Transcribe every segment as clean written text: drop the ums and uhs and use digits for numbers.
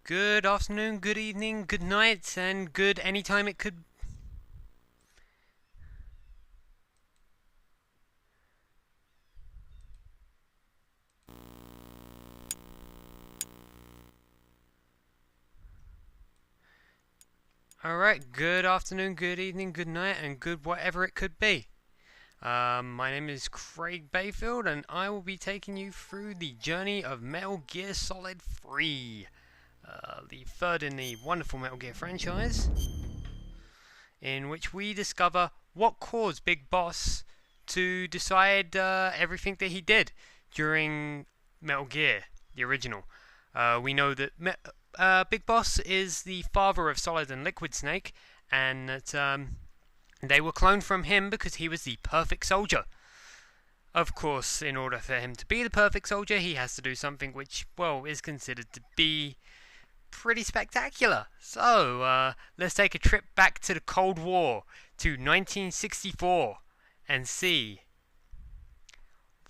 Good afternoon, good evening, good night, and good anytime it could. Alright, good afternoon, good evening, good night, and good whatever it could be. My name is Craig Bayfield, and I will be taking you through the journey of Metal Gear Solid 3. The third in the wonderful Metal Gear franchise, in which we discover what caused Big Boss to decide everything that he did during Metal Gear, the original. We know that Big Boss is the father of Solid and Liquid Snake, and that they were cloned from him because he was the perfect soldier. Of course, in order for him to be the perfect soldier, he has to do something which, well, is considered to be pretty spectacular. So, let's take a trip back to the Cold War, to 1964, and see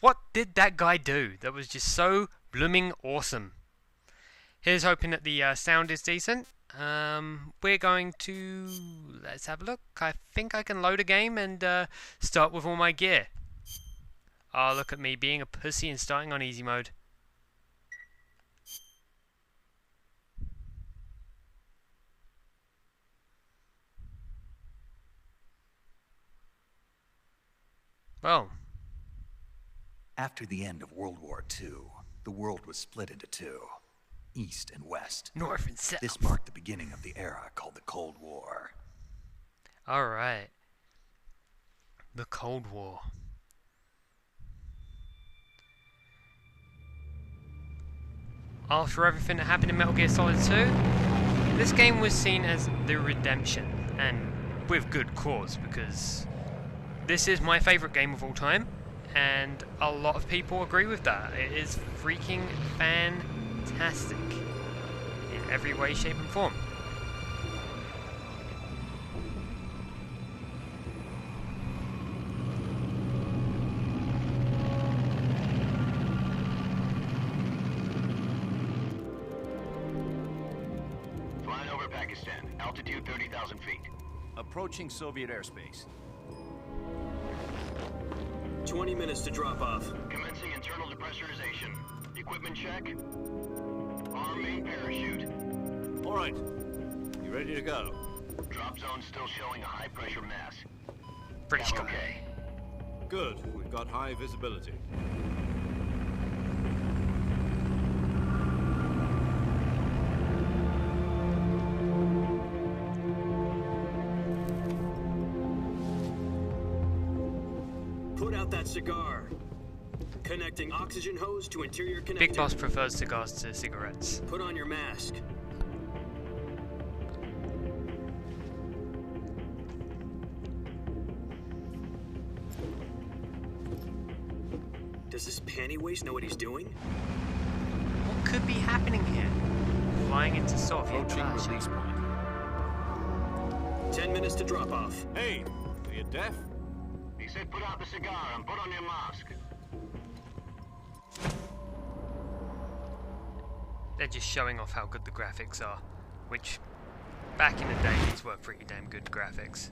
what did that guy do that was just so blooming awesome. Here's hoping that the sound is decent. We're going to... let's have a look. I think I can load a game and start with all my gear. Oh, look at me being a pussy and starting on easy mode. Well. After the end of World War II, the world was split into two. East and West. North and South. This marked the beginning of the era called the Cold War. Alright. The Cold War. After everything that happened in Metal Gear Solid 2, this game was seen as the redemption, and with good cause, because this is my favourite game of all time, and a lot of people agree with that. It is freaking fantastic in every way, shape and form. Flying over Pakistan, altitude 30,000 feet. Approaching Soviet airspace. 20 minutes to drop off. Commencing internal depressurization. Equipment check. Arm main parachute. All right. You ready to go? Drop zone still showing a high pressure mass. British guy. Okay. Good. We've got high visibility. Put out that cigar. Connecting oxygen hose to interior connector. Big Boss prefers cigars to cigarettes. Put on your mask. Does this panty waste know what he's doing? What could be happening here? Flying into Soviet Approaching Russia. release point. 10 minutes to drop off. Hey, are you deaf? He said put out the cigar and put on your mask. They're just showing off how good the graphics are, which back in the day these were pretty damn good graphics.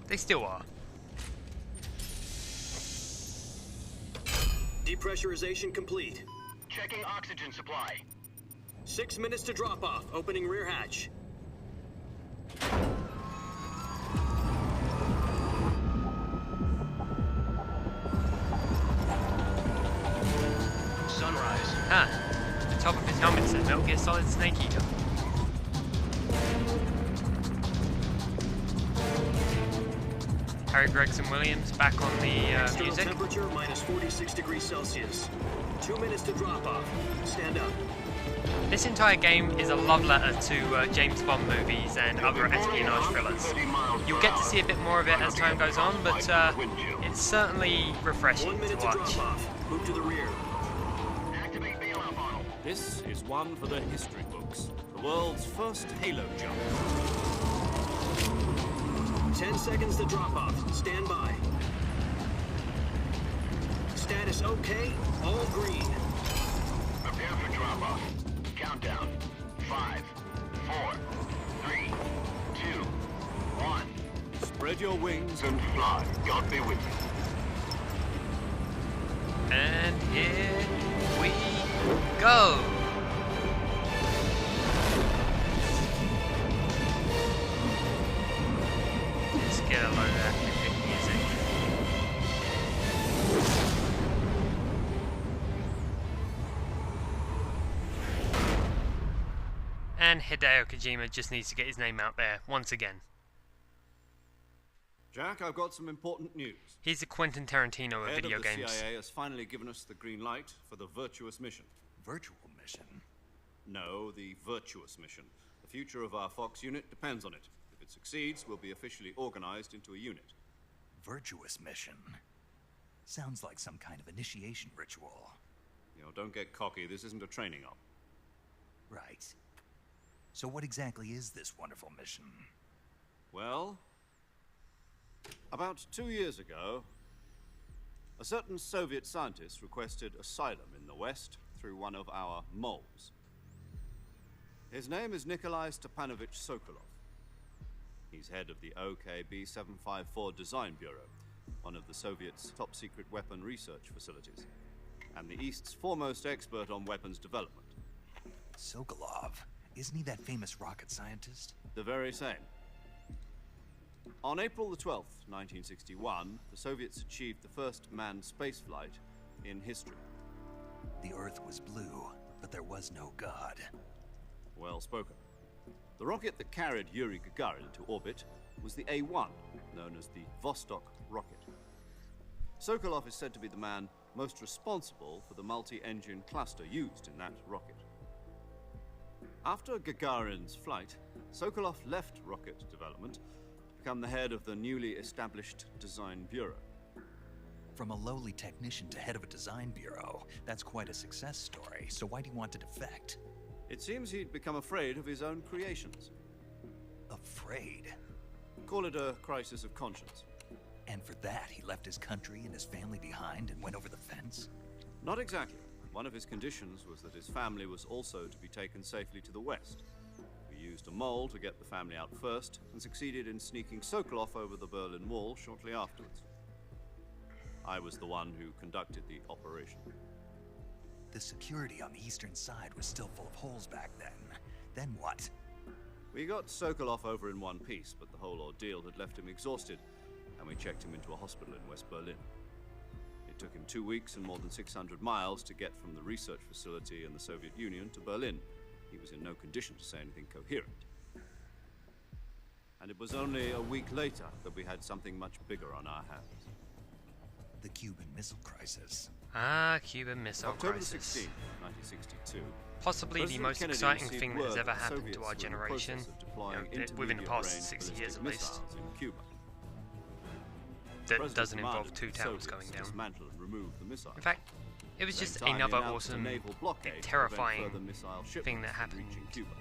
They still are. Depressurization complete. Checking oxygen supply. 6 minutes to drop off. Opening rear hatch. Sunrise. Ah, the top of his helmet says Metal Gear Solid Snake Eater. Harry Gregson Williams back on the External music. temperature minus 46 degrees Celsius. 2 minutes to drop off. Stand up. This entire game is a love letter to James Bond movies and other espionage thrillers. You'll get to see a bit more of it as time goes on, but it's certainly 1 refreshing to minute to watch. drop off. Move to the rear. Activate bailout model. This is one for the history books. The world's first Halo jump. 10 seconds to drop off. Stand by. Status okay. All green. Prepare for drop off. Countdown. Spread your wings And fly. God be with you. And here we go. Let's get a load of that epic music. And Hideo Kojima just needs to get his name out there once again. Jack, I've got some important news. He's the Quentin Tarantino of Head video of the games. CIA has finally given us the green light for the virtuous mission. Virtual mission? No, the virtuous mission. The future of our Fox unit depends on it. If it succeeds, we'll be officially organized into a unit. Virtuous mission? Sounds like some kind of initiation ritual. You know, don't get cocky. This isn't a training op. Right. So what exactly is this wonderful mission? Well, about 2 years ago, a certain Soviet scientist requested asylum in the West through one of our moles. His name is Nikolai Stepanovich Sokolov. He's head of the OKB-754 Design Bureau, one of the Soviets' top-secret weapon research facilities, and the East's foremost expert on weapons development. Sokolov? Isn't he that famous rocket scientist? The very same. On April the 12th, 1961, the Soviets achieved the first manned spaceflight in history. The Earth was blue, but there was no God. Well spoken. The rocket that carried Yuri Gagarin into orbit was the A-1, known as the Vostok rocket. Sokolov is said to be the man most responsible for the multi-engine cluster used in that rocket. After Gagarin's flight, Sokolov left rocket development to become the head of the newly established Design Bureau. From a lowly technician to head of a design bureau, that's quite a success story. So why do you want to defect? It seems he'd become afraid of his own creations. Afraid? Call it a crisis of conscience. And for that, he left his country and his family behind and went over the fence? Not exactly. One of his conditions was that his family was also to be taken safely to the West. We used a mole to get the family out first, and succeeded in sneaking Sokolov over the Berlin Wall shortly afterwards. I was the one who conducted the operation. The security on the eastern side was still full of holes back then. Then what? We got Sokolov over in one piece, but the whole ordeal had left him exhausted, and we checked him into a hospital in West Berlin. It took him 2 weeks and more than 600 miles to get from the research facility in the Soviet Union to Berlin. He was in no condition to say anything coherent. And it was only a week later that we had something much bigger on our hands. The Cuban Missile Crisis. Ah, Cuban Missile October Crisis. 16, 1962. Possibly the President most Kennedy exciting received thing that has word ever that the happened to Soviets our were in the generation, process of deploying within the past intermediate-range 60 years at ballistic least, missiles in Cuba. that President doesn't involve demanded two that the towns Soviets going down. dismantle and remove the missiles. In fact, it was just Same time, he another announced a awesome, naval blockade to terrifying prevent further missile thing shipments that from happened. reaching Cuba.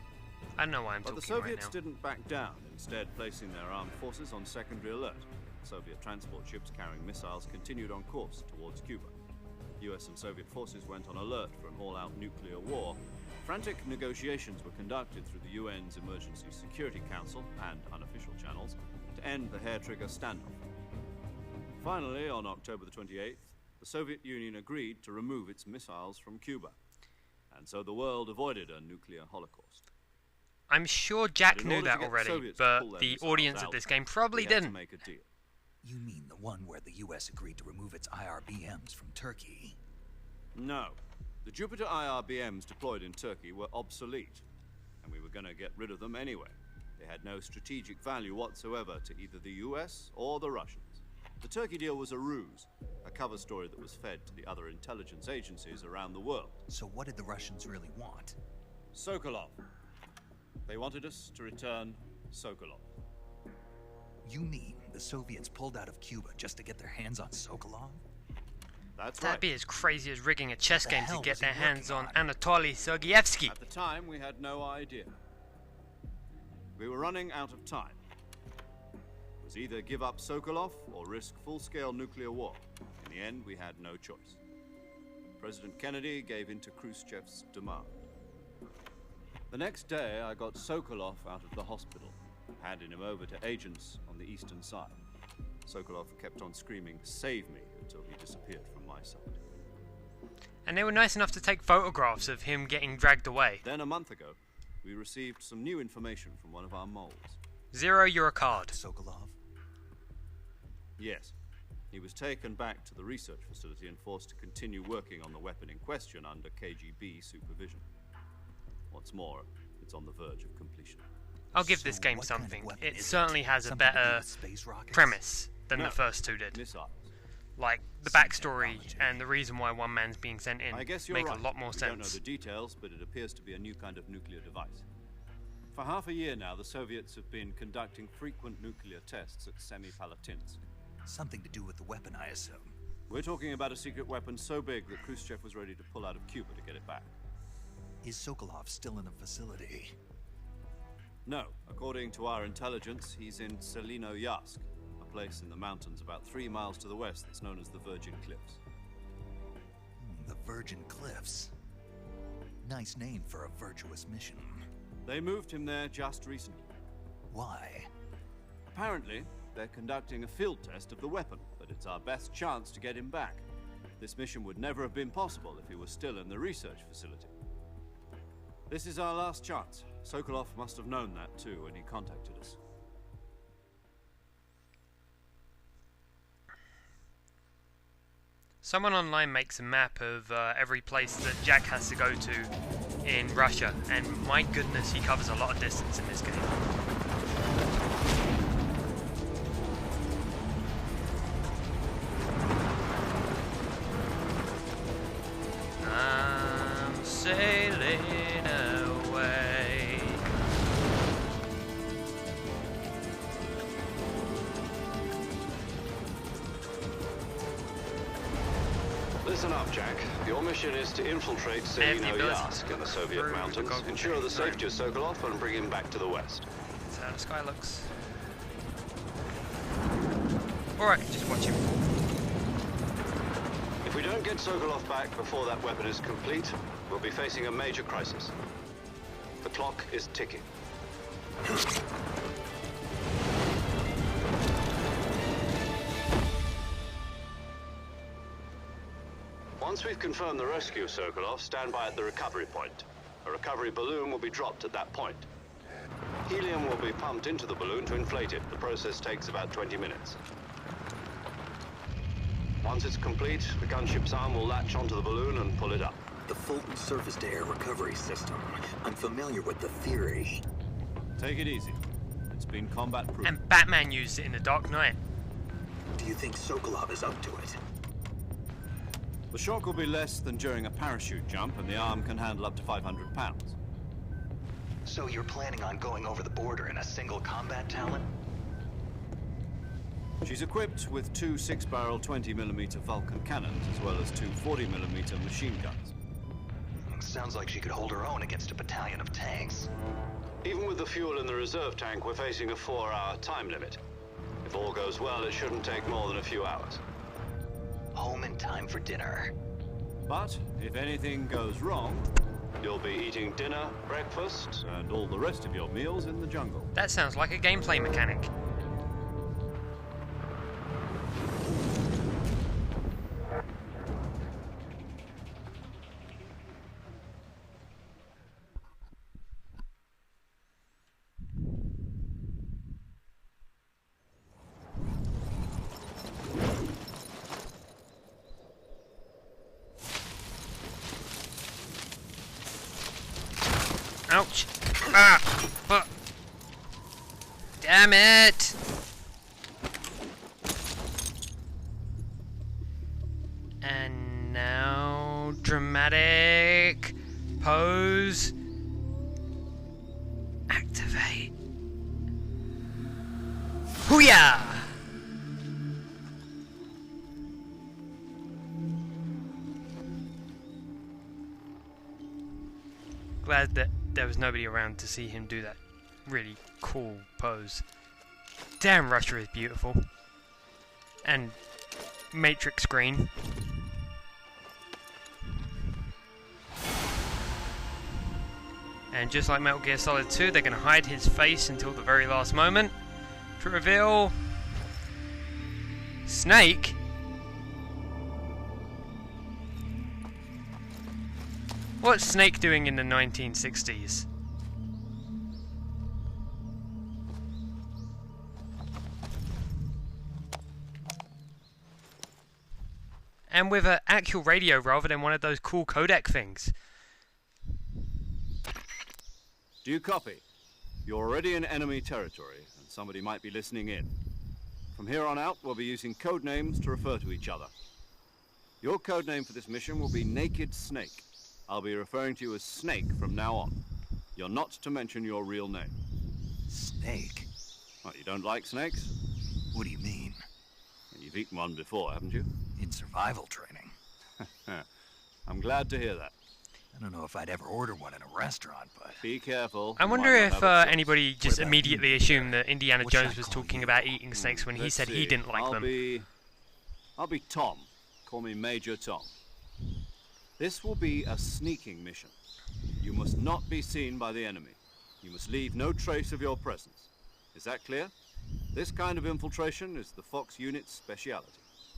I don't know why I'm But the talking right Soviets now. didn't back down, instead placing their armed forces on secondary alert. Soviet transport ships carrying missiles continued on course towards Cuba. US and Soviet forces went on alert for an all-out nuclear war. Frantic negotiations were conducted through the UN's Emergency Security Council and unofficial channels to end the hair-trigger standoff. Finally, on October the 28th, the Soviet Union agreed to remove its missiles from Cuba. And so the world avoided a nuclear holocaust. I'm sure Jack But in knew order that to get the already, Soviets to but pull their the missiles audience of out, this game probably we had to didn't. make a deal. You mean the one where the US agreed to remove its IRBMs from Turkey? No. The Jupiter IRBMs deployed in Turkey were obsolete, and we were going to get rid of them anyway. They had no strategic value whatsoever to either the US or the Russians. The Turkey deal was a ruse, a cover story that was fed to the other intelligence agencies around the world. So what did the Russians really want? Sokolov. They wanted us to return Sokolov. You mean the Soviets pulled out of Cuba just to get their hands on Sokolov? That's That'd right. be as crazy as rigging a chess the game to hell get was he their hands on working on? Anatoly Sergeyevsky. At the time, we had no idea. We were running out of time. It was either give up Sokolov or risk full-scale nuclear war. In the end, we had no choice. President Kennedy gave in to Khrushchev's demand. The next day, I got Sokolov out of the hospital, handing him over to agents on the eastern side. Sokolov kept on screaming, "Save me," until he disappeared from my sight. And they were nice enough to take photographs of him getting dragged away. Then a month ago, we received some new information from one of our moles. Zero, you're a card. Sokolov? Yes. He was taken back to the research facility and forced to continue working on the weapon in question under KGB supervision. What's more, it's on the verge of completion. I'll give this game what kind of something. weapon It is certainly has a Something to do better with space rockets? premise than No. the first two did. Missiles. Like, the Some backstory technology. and the reason why one man's being sent in I guess you're make right. a lot more We don't know sense. the details, but it appears to be a new kind of nuclear device. For half a year now, the Soviets have been conducting frequent nuclear tests at Semipalatinsk. Something to do with the weapon, I assume. We're talking about a secret weapon so big that Khrushchev was ready to pull out of Cuba to get it back. Is Sokolov still in the facility? No, according to our intelligence, he's in Selino-Yarsk, a place in the mountains about 3 miles to the west that's known as the Virgin Cliffs. The Virgin Cliffs. Nice name for a virtuous mission. They moved him there just recently. Why? Apparently, they're conducting a field test of the weapon, but it's our best chance to get him back. This mission would never have been possible if he was still in the research facility. This is our last chance. Sokolov must have known that too when he contacted us. Someone online makes a map of every place that Jack has to go to in Russia, and my goodness, he covers a lot of distance in this game. I'm sailing away. Listen up, Jack. Your mission is to infiltrate They have the ability Selino-Yarsk in the Soviet through the mountains, goggle ensure thing. the safety of Sokolov, and bring him back to the west. That's how the sky looks. Or I can just watch him fall. If we don't get Sokolov back before that weapon is complete, we'll be facing a major crisis. The clock is ticking. Once we've confirmed the rescue of Sokolov, stand by at the recovery point. A recovery balloon will be dropped at that point. Helium will be pumped into the balloon to inflate it. The process takes about 20 minutes. Once it's complete, the gunship's arm will latch onto the balloon and pull it up. The Fulton surface-to-air recovery system. I'm familiar with the theory. Take it easy. It's been combat-proof. And Batman used it in The Dark Knight. Do you think Sokolov is up to it? The shock will be less than during a parachute jump, and the arm can handle up to 500 pounds. So you're planning on going over the border in a single combat talent? She's equipped with 2 6-barrel 20mm Vulcan cannons, as well as 2 40mm machine guns. Sounds like she could hold her own against a battalion of tanks. Even with the fuel in the reserve tank, we're facing a 4-hour time limit. If all goes well, it shouldn't take more than a few hours. Home in time for dinner. But if anything goes wrong, You'll be eating dinner, breakfast. and all the rest of your meals in the jungle. That sounds like a gameplay mechanic. Ouch! Ah! Fuck! Damn it! And now dramatic pose. Activate. Hooyah! Glad that there was nobody around to see him do that really cool pose. Damn, Russia is beautiful. And Matrix green. And just like Metal Gear Solid 2, they're going to hide his face until the very last moment to reveal Snake? What's Snake doing in the 1960s? And with an actual radio rather than one of those cool codec things. Do you copy? You're already in enemy territory, and somebody might be listening in. From here on out, we'll be using code names to refer to each other. Your code name for this mission will be Naked Snake. I'll be referring to you as Snake from now on. You're not to mention your real name. Snake? What, you don't like snakes? What do you mean? You've eaten one before, haven't you? In survival training. I'm glad to hear that. I don't know if I'd ever order one in a restaurant, but... Be careful. I you wonder might not if have a choice. anybody just about immediately you, assumed that Indiana What should Jones I was call talking you? about eating snakes when he Let's said he see. didn't like them. I'll be Tom. Call me Major Tom. This will be a sneaking mission. You must not be seen by the enemy. You must leave no trace of your presence. Is that clear? This kind of infiltration is the Fox Unit's speciality.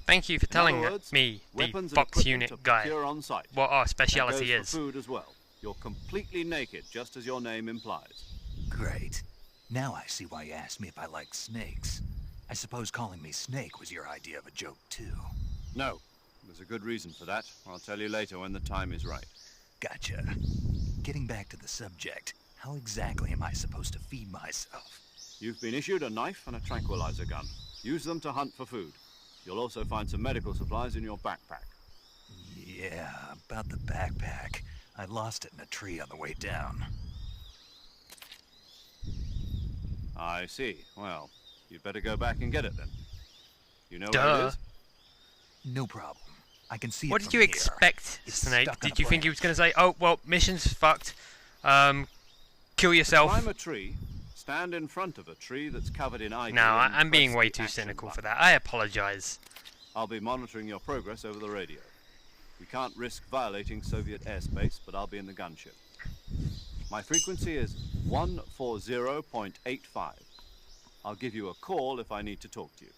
Thank you for In other telling words, me, the weapons and Fox equipment Unit are guy, procure on site. what our That speciality goes is. for food as well. You're completely naked, just as your name implies. Great. Now I see why you asked me if I like snakes. I suppose calling me Snake was your idea of a joke, too. No, there's a good reason for that. I'll tell you later when the time is right. Gotcha. Getting back to the subject, how exactly am I supposed to feed myself? You've been issued a knife and a tranquilizer gun. Use them to hunt for food. You'll also find some medical supplies in your backpack. Yeah, about the backpack. I lost it in a tree on the way down. I see. Well, you'd better go back and get it then. You know Duh. where it is? No problem. I can see What it did from you here. expect, It's Snake? stuck on Did a you think he branch. was going to say, oh, well, mission's fucked, kill yourself? Climb a tree, stand in front of a tree that's covered in ivy. No, and I'm being press way the too action cynical for button. that. I apologize. I'll be monitoring your progress over the radio. We can't risk violating Soviet airspace, but I'll be in the gunship. My frequency is 140.85. I'll give you a call if I need to talk to you.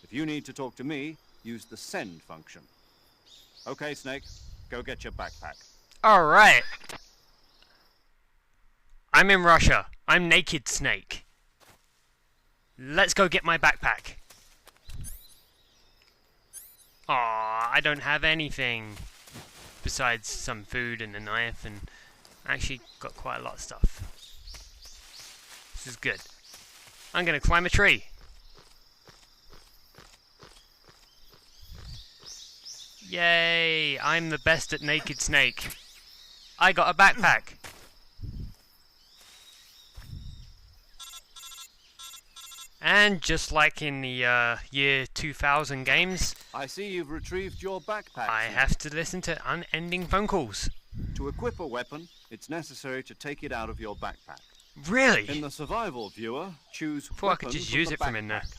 If you need to talk to me, use the send function. Okay, Snake, go get your backpack. Alright. I'm in Russia. I'm Naked Snake. Let's go get my backpack. Aw, I don't have anything besides some food and a knife, and I actually got quite a lot of stuff. This is good. I'm gonna climb a tree. Yay! I'm the best at Naked Snake. I got a backpack. And just like in the year 2000 games, I see you've retrieved your backpack. I Snake. have to listen to unending phone calls. To equip a weapon, it's necessary to take it out of your backpack. In Really? the survival viewer, choose Thought I could weapon just from use the it from in there. backpack.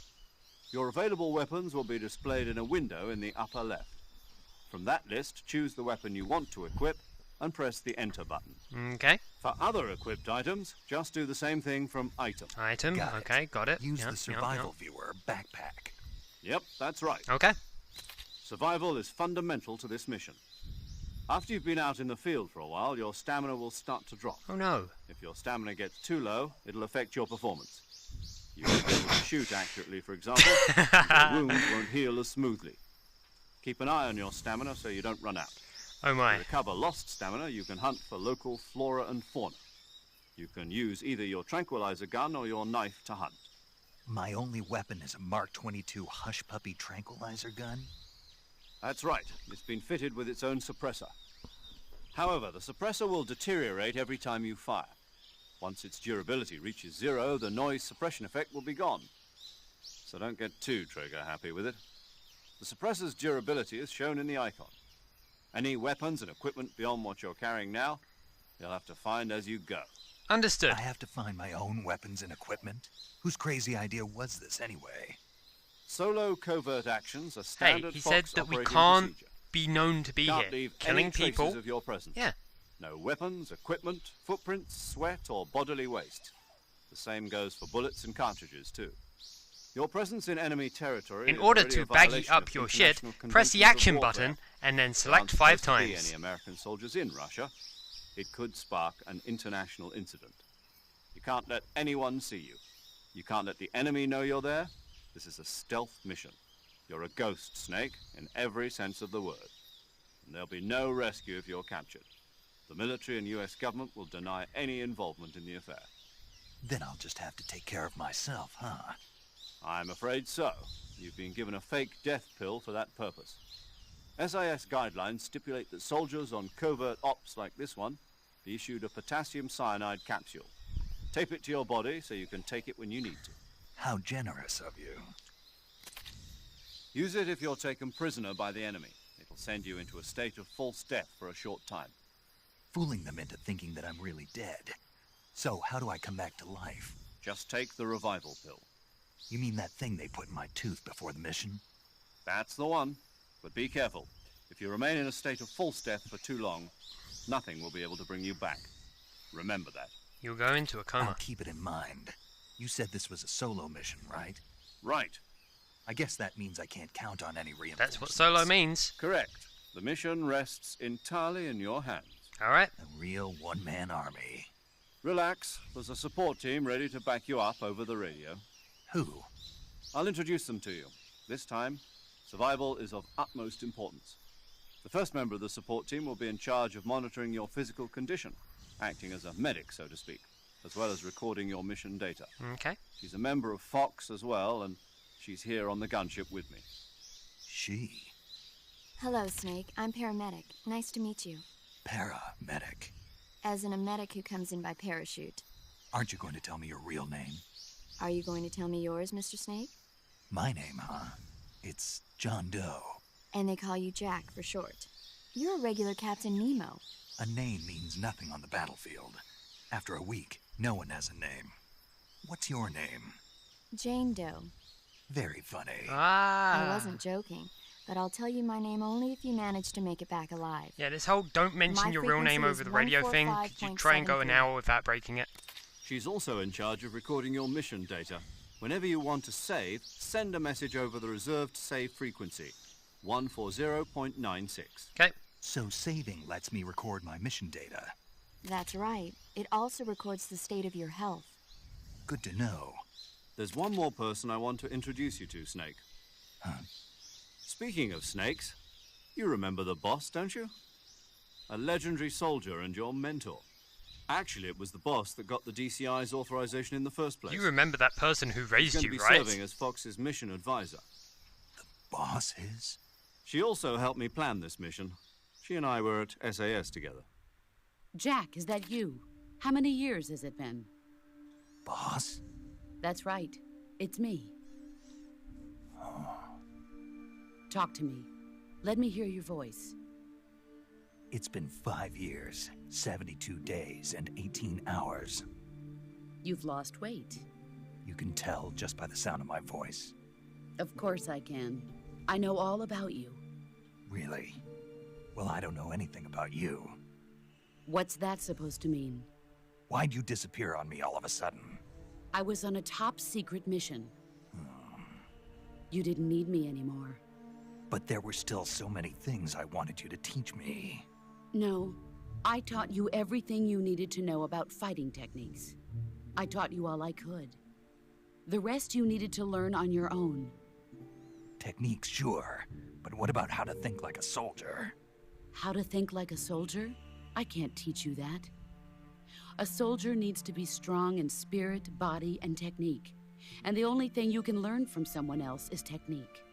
Your available weapons will be displayed in a window in the upper left. From that list, choose the weapon you want to equip and press the enter button. Okay. For other equipped items, just do the same thing from item. Item. Got it. Okay, got it. Use Yep, the yep, survival viewer backpack. Yep, that's right. yep. Okay. Survival is fundamental to this mission. After you've been out in the field for a while, your stamina will start to drop. Oh no. If your stamina gets too low, it'll affect your performance. You won't be able to shoot accurately, for example, and your wounds won't heal as smoothly. Keep an eye on your stamina so you don't run out. Oh To my. recover lost stamina, you can hunt for local flora and fauna. You can use either your tranquilizer gun or your knife to hunt. My only weapon is a Mark 22 Hush Puppy tranquilizer gun? That's right, it's been fitted with its own suppressor. However, the suppressor will deteriorate every time you fire. Once its durability reaches 0, the noise suppression effect will be gone. So don't get too trigger happy with it. The suppressor's durability is shown in the icon. Any weapons and equipment beyond what you're carrying now, you'll have to find as you go. Understood. I have to find my own weapons and equipment? Whose crazy idea was this anyway? Solo covert actions are Hey, standard he Fox said that we operating can't procedure. be known to be Can't here. leave Killing any traces people. of your presence. Yeah. No weapons, equipment, footprints, sweat, or bodily waste. The same goes for bullets and cartridges, too. Your presence in enemy territory In is order already to a baggy violation up of your shit, international press the conventions of action warfare. button and then There select aren't 5 supposed to be times. any American soldiers in Russia. It could spark an international incident. You can't let anyone see you. You can't let the enemy know you're there. This is a stealth mission. You're a ghost, Snake, in every sense of the word. And there'll be no rescue if you're captured. The military and US government will deny any involvement in the affair. Then I'll just have to take care of myself, huh? I'm afraid so. You've been given a fake death pill for that purpose. SIS guidelines stipulate that soldiers on covert ops like this one be issued a potassium cyanide capsule. Tape it to your body so you can take it when you need to. How generous of you. Use it if you're taken prisoner by the enemy. It'll send you into a state of false death for a short time. Fooling them into thinking that I'm really dead. So, how do I come back to life? Just take the revival pill. You mean that thing they put in my tooth before the mission? That's the one. But be careful. If you remain in a state of false death for too long, nothing will be able to bring you back. Remember that. You'll go into a coma. I'll keep it in mind. You said this was a solo mission, right? Right. I guess that means I can't count on any reinforcements. That's what solo means. Correct. The mission rests entirely in your hands. Alright. A real one-man army. Relax. There's a support team ready to back you up over the radio. Who? I'll introduce them to you. This time, survival is of utmost importance. The first member of the support team will be in charge of monitoring your physical condition, acting as a medic, so to speak, as well as recording your mission data. Okay. She's a member of Fox as well, and she's here on the gunship with me. She. Hello, Snake. I'm paramedic. Nice to meet you. Paramedic. As in a medic who comes in by parachute. Aren't you going to tell me your real name? Are you going to tell me yours, Mr. Snake? My name, huh? It's John Doe. And they call you Jack for short. You're a regular Captain Nemo. A name means nothing on the battlefield. After a week, no one has a name. What's your name? Jane Doe. Very funny. Ah. I wasn't joking, but I'll tell you my name only if you manage to make it back alive. Yeah, this whole don't mention My your real name frequency over is the radio thing. Could you try and go an 145.73. hour without breaking it? She's also in charge of recording your mission data. Whenever you want to save, send a message over the reserved save frequency, 140.96. Okay. So saving lets me record my mission data. That's right. It also records the state of your health. Good to know. There's one more person I want to introduce you to, Snake. Huh? Speaking of snakes, you remember the boss, don't you? A legendary soldier and your mentor. Actually, it was the boss that got the DCI's authorization in the first place. You remember that person who He's raised going you, to be right? serving as Fox's mission advisor. Boss is? She also helped me plan this mission. She and I were at SAS together. Jack, is that you? How many years has it been? Boss? That's right. It's me. Talk to me. Let me hear your voice. It's been 5 years, 72 days, and 18 hours. You've lost weight. You can tell just by the sound of my voice. Of course I can. I know all about you. Really? Well, I don't know anything about you. What's that supposed to mean? Why'd you disappear on me all of a sudden? I was on a top-secret mission. You didn't need me anymore. But there were still so many things I wanted you to teach me. No, I taught you everything you needed to know about fighting techniques. I taught you all I could. The rest you needed to learn on your own. Techniques, sure. But what about how to think like a soldier? How to think like a soldier? I can't teach you that. A soldier needs to be strong in spirit, body, and technique. And the only thing you can learn from someone else is technique.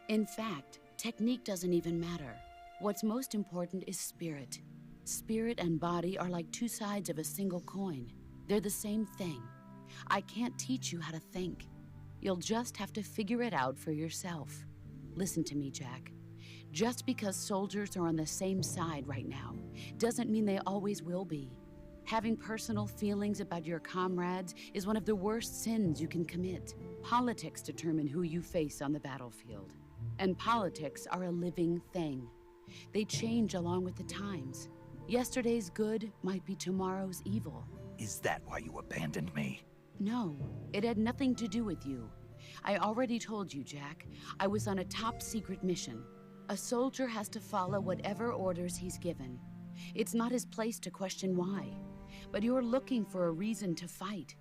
In fact, technique doesn't even matter. What's most important is spirit. Spirit and body are like two sides of a single coin. They're the same thing. I can't teach you how to think. You'll just have to figure it out for yourself. Listen to me, Jack. Just because soldiers are on the same side right now doesn't mean they always will be. Having personal feelings about your comrades is one of the worst sins you can commit. Politics determine who you face on the battlefield. And politics are a living thing. They change along with the times. Yesterday's good might be tomorrow's evil. Is that why you abandoned me? No, it had nothing to do with you. I already told you, Jack. I was on a top-secret mission. A soldier has to follow whatever orders he's given. It's not his place to question why. But you're looking for a reason to fight.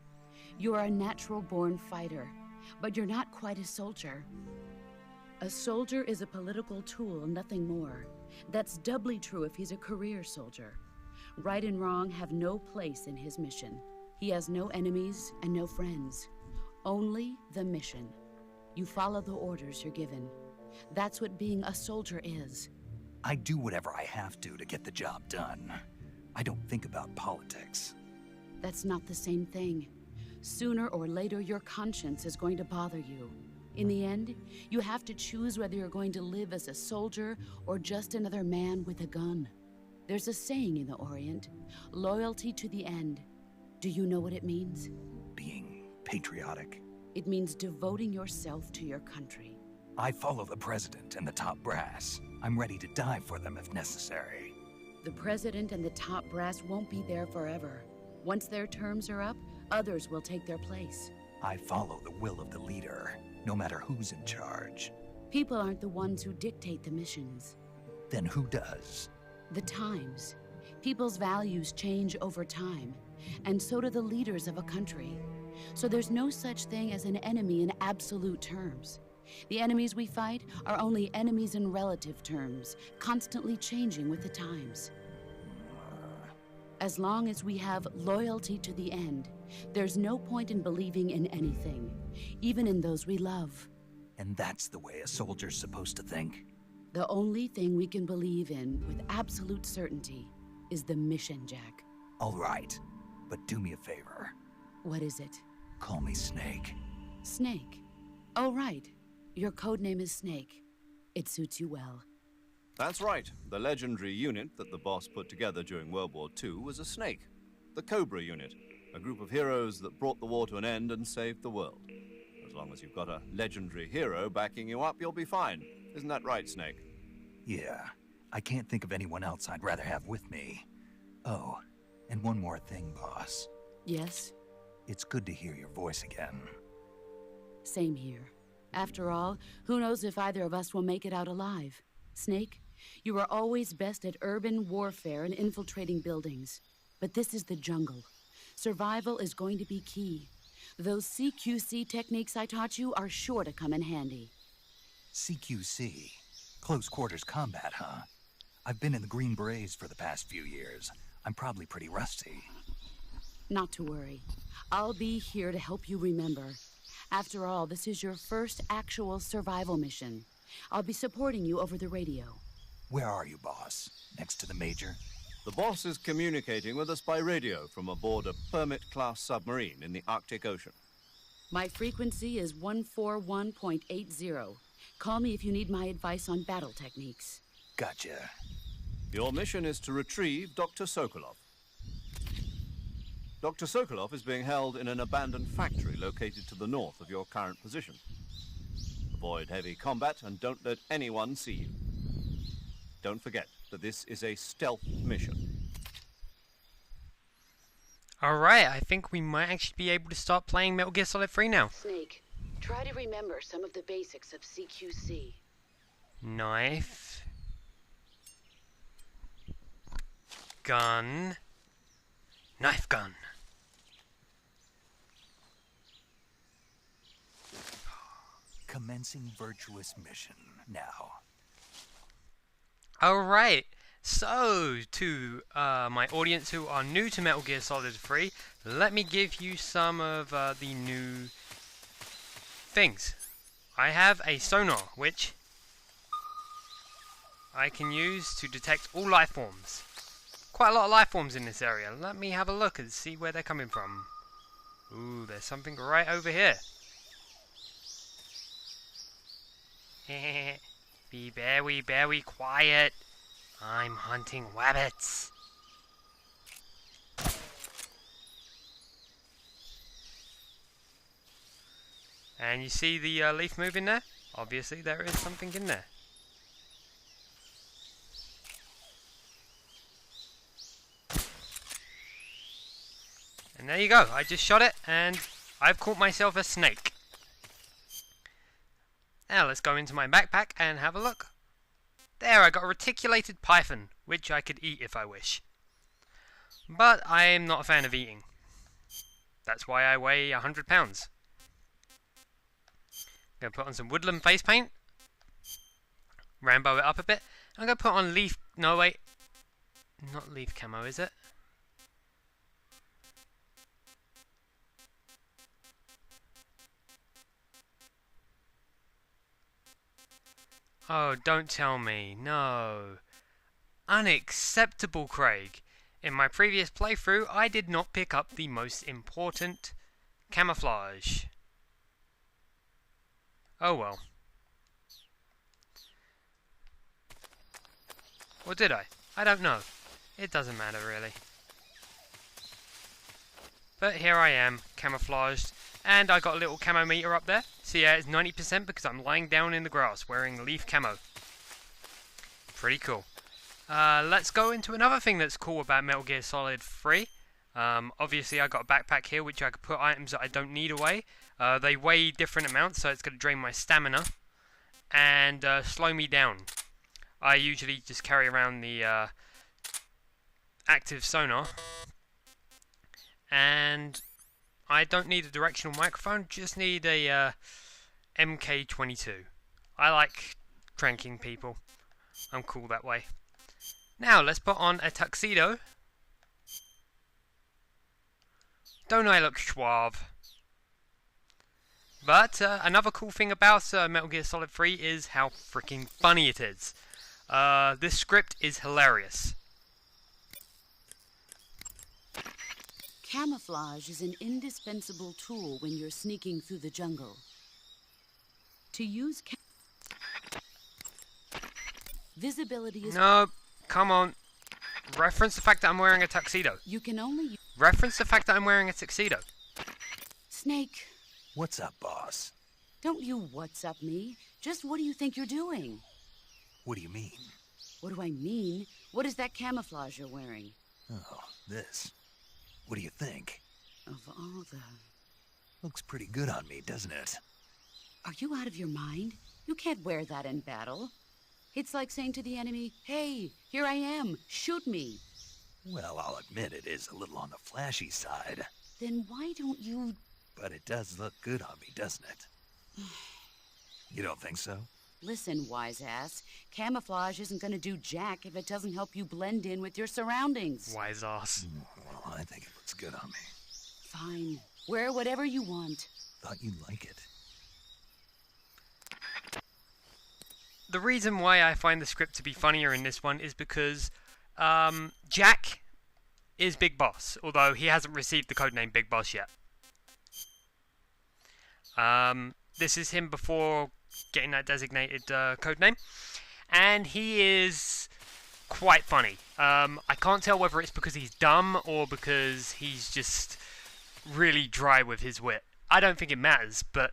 You're a natural-born fighter, but you're not quite a soldier. A soldier is a political tool, nothing more. That's doubly true if he's a career soldier. Right and wrong have no place in his mission. He has no enemies and no friends. Only the mission. You follow the orders you're given. That's what being a soldier is. I do whatever I have to get the job done. I don't think about politics. That's not the same thing. Sooner or later, your conscience is going to bother you. In the end, you have to choose whether you're going to live as a soldier or just another man with a gun. There's a saying in the Orient, loyalty to the end. Do you know what it means? Being patriotic. It means devoting yourself to your country. I follow the president and the top brass. I'm ready to die for them if necessary. The president and the top brass won't be there forever. Once their terms are up, others will take their place. I follow the will of the leader, no matter who's in charge. People aren't the ones who dictate the missions. Then who does? The times. People's values change over time, and so do the leaders of a country. So there's no such thing as an enemy in absolute terms. The enemies we fight are only enemies in relative terms, constantly changing with the times. As long as we have loyalty to the end, there's no point in believing in anything, even in those we love. And that's the way a soldier's supposed to think? The only thing we can believe in with absolute certainty is the mission, Jack. All right, but do me a favor. What is it? Call me Snake. Snake? Oh, right. Your codename is Snake. It suits you well. That's right. The legendary unit that the boss put together during World War II was a snake. The Cobra unit. A group of heroes that brought the war to an end and saved the world. As long as you've got a legendary hero backing you up, you'll be fine. Isn't that right, Snake? Yeah. I can't think of anyone else I'd rather have with me. Oh, and one more thing, boss. Yes? It's good to hear your voice again. Same here. After all, who knows if either of us will make it out alive? Snake, you are always best at urban warfare and infiltrating buildings. But this is the jungle. Survival is going to be key. Those CQC techniques I taught you are sure to come in handy. CQC? Close quarters combat, huh? I've been in the Green Berets for the past few years. I'm probably pretty rusty. Not to worry. I'll be here to help you remember. After all, this is your first actual survival mission. I'll be supporting you over the radio. Where are you, boss? Next to the Major? The boss is communicating with us by radio from aboard a Permit-class submarine in the Arctic Ocean. My frequency is 141.80. Call me if you need my advice on battle techniques. Gotcha. Your mission is to retrieve Dr. Sokolov. Dr. Sokolov is being held in an abandoned factory located to the north of your current position. Avoid heavy combat and don't let anyone see you. Don't forget that this is a stealth mission. Alright, I think we might actually be able to start playing Metal Gear Solid 3 now. Snake, try to remember some of the basics of CQC. Knife. Gun. Knife gun. Commencing virtuous mission now. Alright, so to my audience who are new to Metal Gear Solid 3, let me give you some of the new things. I have a sonar, which I can use to detect all life forms. Quite a lot of life forms in this area. Let me have a look and see where they're coming from. Ooh, there's something right over here. Be very quiet. I'm hunting rabbits. And you see the leaf moving there? Obviously there is something in there. And there you go. I just shot it and I've caught myself a snake. Now let's go into my backpack and have a look. There, I got a reticulated python, which I could eat if I wish. But I am not a fan of eating. That's why I weigh 100 pounds. I'm going to put on some woodland face paint. Rambo it up a bit. I'm going to put on leaf... No, wait. Not leaf camo, is it? Oh, don't tell me. No. Unacceptable, Craig. In my previous playthrough, I did not pick up the most important camouflage. Oh well. Or did I? I don't know. It doesn't matter really. But here I am, camouflaged, and I got a little camo meter up there. So yeah, it's 90% because I'm lying down in the grass wearing leaf camo. Pretty cool. Let's go into another thing that's cool about Metal Gear Solid 3. Obviously I got a backpack here which I could put items that I don't need away. They weigh different amounts, so it's going to drain my stamina and slow me down. I usually just carry around the active sonar, and I don't need a directional microphone, just need a MK22. I like cranking people. I'm cool that way. Now let's put on a tuxedo. Don't I look suave? But another cool thing about Metal Gear Solid 3 is how freaking funny it is. This script is hilarious. Camouflage is an indispensable tool when you're sneaking through the jungle. To use visibility is... No, come on. Reference the fact that I'm wearing a tuxedo. You can only... Reference the fact that I'm wearing a tuxedo. Snake. What's up, boss? Don't you what's up me. Just what do you think you're doing? What do you mean? What do I mean? What is that camouflage you're wearing? Oh, this. What do you think? Of all the... Looks pretty good on me, doesn't it? Are you out of your mind? You can't wear that in battle. It's like saying to the enemy, hey, here I am, shoot me. Well, I'll admit it is a little on the flashy side. Then why don't you... But it does look good on me, doesn't it? You don't think so? Listen, wise ass. Camouflage isn't gonna do jack if it doesn't help you blend in with your surroundings. Wise ass. Well, I think it looks good on me. Fine. Wear whatever you want. Thought you'd like it. The reason why I find the script to be funnier in this one is because Jack is Big Boss, although he hasn't received the codename Big Boss yet. This is him before getting that designated codename, and he is quite funny. I can't tell whether it's because he's dumb or because he's just really dry with his wit. I don't think it matters, but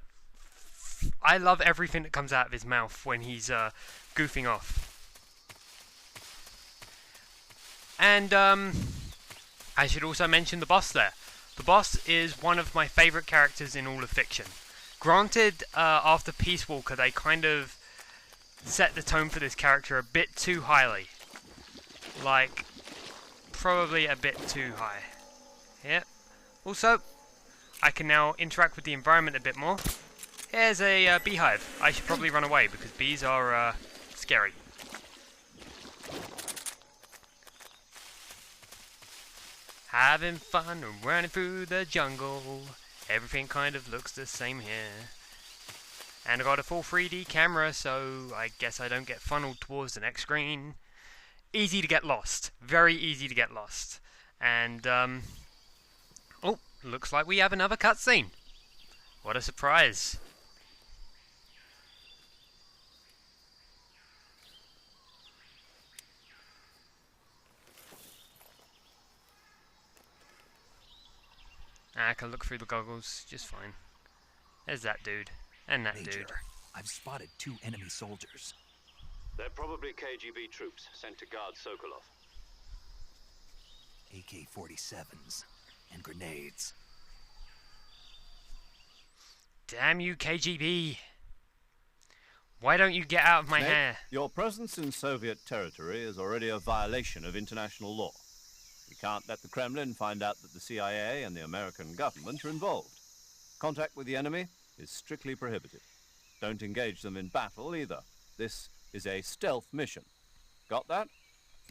I love everything that comes out of his mouth when he's goofing off. And I should also mention the boss there. The boss is one of my favourite characters in all of fiction. Granted, after Peace Walker, they kind of set the tone for this character a bit too highly. Like, probably a bit too high. Yep. Also, I can now interact with the environment a bit more. Here's a beehive. I should probably run away because bees are scary. Having fun running through the jungle. Everything kind of looks the same here. And I got a full 3D camera, so I guess I don't get funneled towards the next screen. Easy to get lost. Very easy to get lost. And, oh, looks like we have another cutscene. What a surprise. I can look through the goggles just fine. There's that dude. And that Major, dude. I've spotted 2 enemy soldiers. They're probably KGB troops sent to guard Sokolov. AK-47s and grenades. Damn you, KGB. Why don't you get out of my Snake, hair? your presence in Soviet territory is already a violation of international law. We can't let the Kremlin find out that the CIA and the American government are involved. Contact with the enemy is strictly prohibited. Don't engage them in battle either. This is a stealth mission. Got that?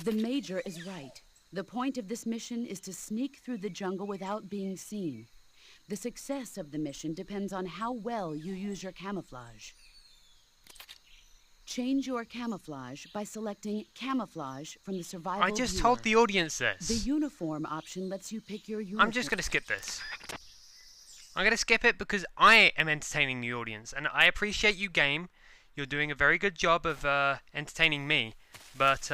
The Major is right. The point of this mission is to sneak through the jungle without being seen. The success of the mission depends on how well you use your camouflage. Change your camouflage by selecting Camouflage from the survival I just viewer. told the audience this. The uniform option lets you pick your uniform. I'm just going to skip this. I'm going to skip it because I am entertaining the audience, and I appreciate you, game. You're doing a very good job of entertaining me, but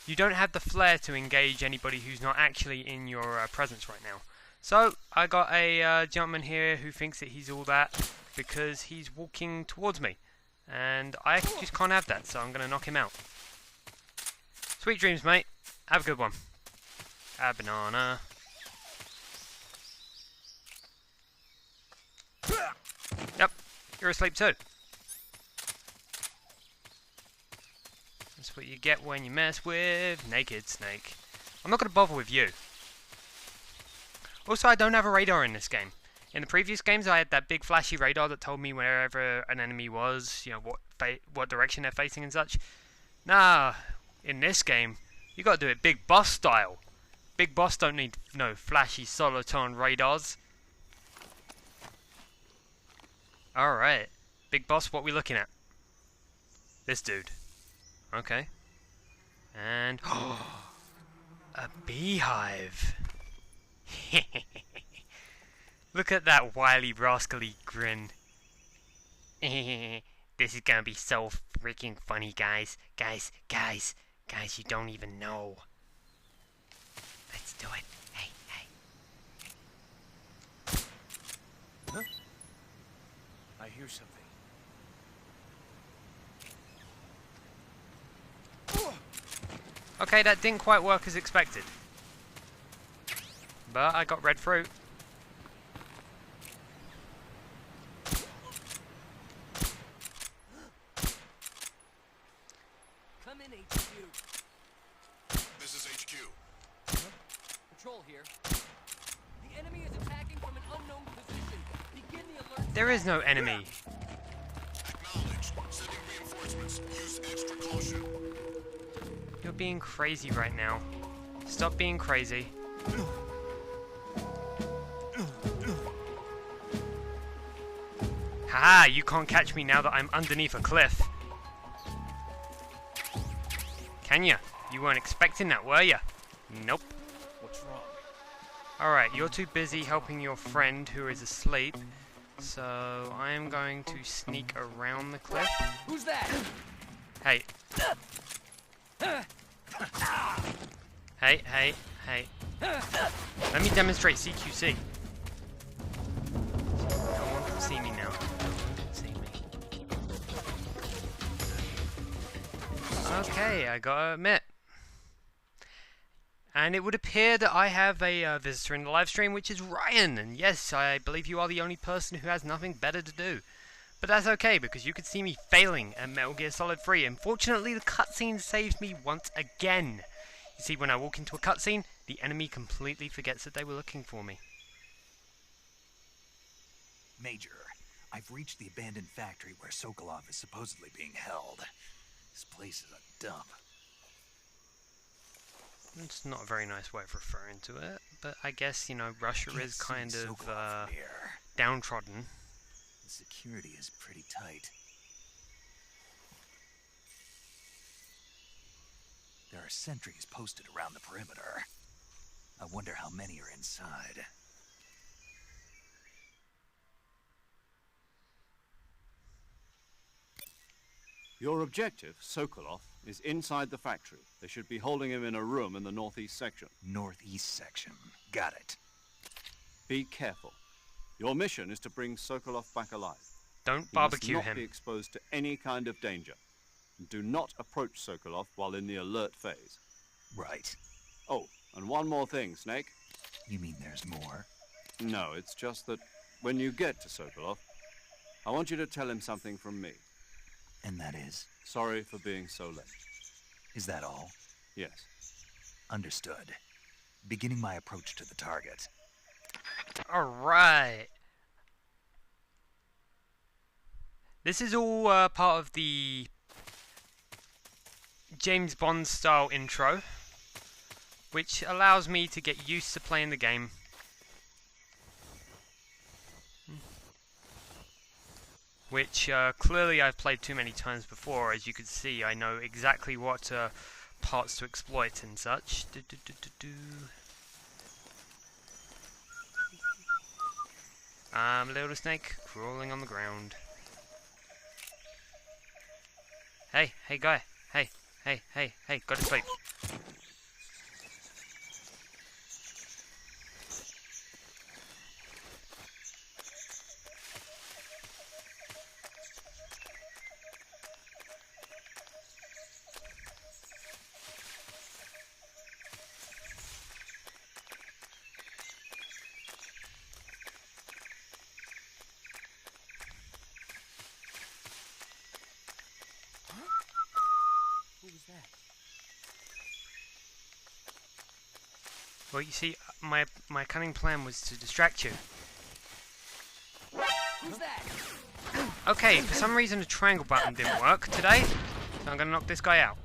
you don't have the flair to engage anybody who's not actually in your presence right now. So, I got a gentleman here who thinks that he's all that because he's walking towards me. And I just can't have that, so I'm going to knock him out. Sweet dreams, mate. Have a good one. A banana. Yep, you're asleep too. That's what you get when you mess with Naked Snake. I'm not going to bother with you. Also, I don't have a radar in this game. In the previous games, I had that big flashy radar that told me wherever an enemy was, you know, what direction they're facing and such. Nah, in this game, you got to do it Big Boss style. Big Boss don't need no flashy solitone radars. Alright, Big Boss, what we looking at? This dude. Okay. And... a beehive. Look at that wily, rascally grin. This is gonna be so freaking funny, guys. Guys, you don't even know. Let's do it. Hey. Huh? I hear something. Okay, that didn't quite work as expected. But I got red fruit. Come in, HQ. This is HQ. Patrol here. The enemy is attacking from an unknown position. Begin the alert. There is no enemy. Acknowledged. Sending reinforcements. Use extra caution. You're being crazy right now. Stop being crazy. Haha, you can't catch me now that I'm underneath a cliff. Can ya? You weren't expecting that, were ya? Nope. What's wrong? Alright, you're too busy helping your friend who is asleep. So, I am going to sneak around the cliff. Who's that? Hey. Hey. Let me demonstrate CQC. No one can see me now. No one can see me. Okay, I gotta admit. And it would appear that I have a visitor in the live stream, which is Ryan. And yes, I believe you are the only person who has nothing better to do. But that's okay, because you could see me failing at Metal Gear Solid 3. Unfortunately, the cutscene saves me once again. You see, when I walk into a cutscene, the enemy completely forgets that they were looking for me. Major, I've reached the abandoned factory where Sokolov is supposedly being held. This place is a dump. It's not a very nice way of referring to it, but I guess, you know, Russia is kind of downtrodden. The security is pretty tight. There are sentries posted around the perimeter. I wonder how many are inside. Your objective, Sokolov, is inside the factory. They should be holding him in a room in the northeast section. Northeast section. Got it. Be careful. Your mission is to bring Sokolov back alive. Don't He barbecue must not him. be exposed to any kind of danger. Do not approach Sokolov while in the alert phase. Right. Oh, and one more thing, Snake. You mean there's more? No, it's just that when you get to Sokolov, I want you to tell him something from me. And that is? Sorry for being so late. Is that all? Yes. Understood. Beginning my approach to the target. Alright. This is all part of the James Bond style intro, which allows me to get used to playing the game. Which clearly I've played too many times before. As you can see, I know exactly what parts to exploit and such. Little snake crawling on the ground. Hey, hey guy. Hey, go to sleep. Well, you see, my cunning plan was to distract you. Who's that? Okay, for some reason the triangle button didn't work today, so I'm gonna knock this guy out.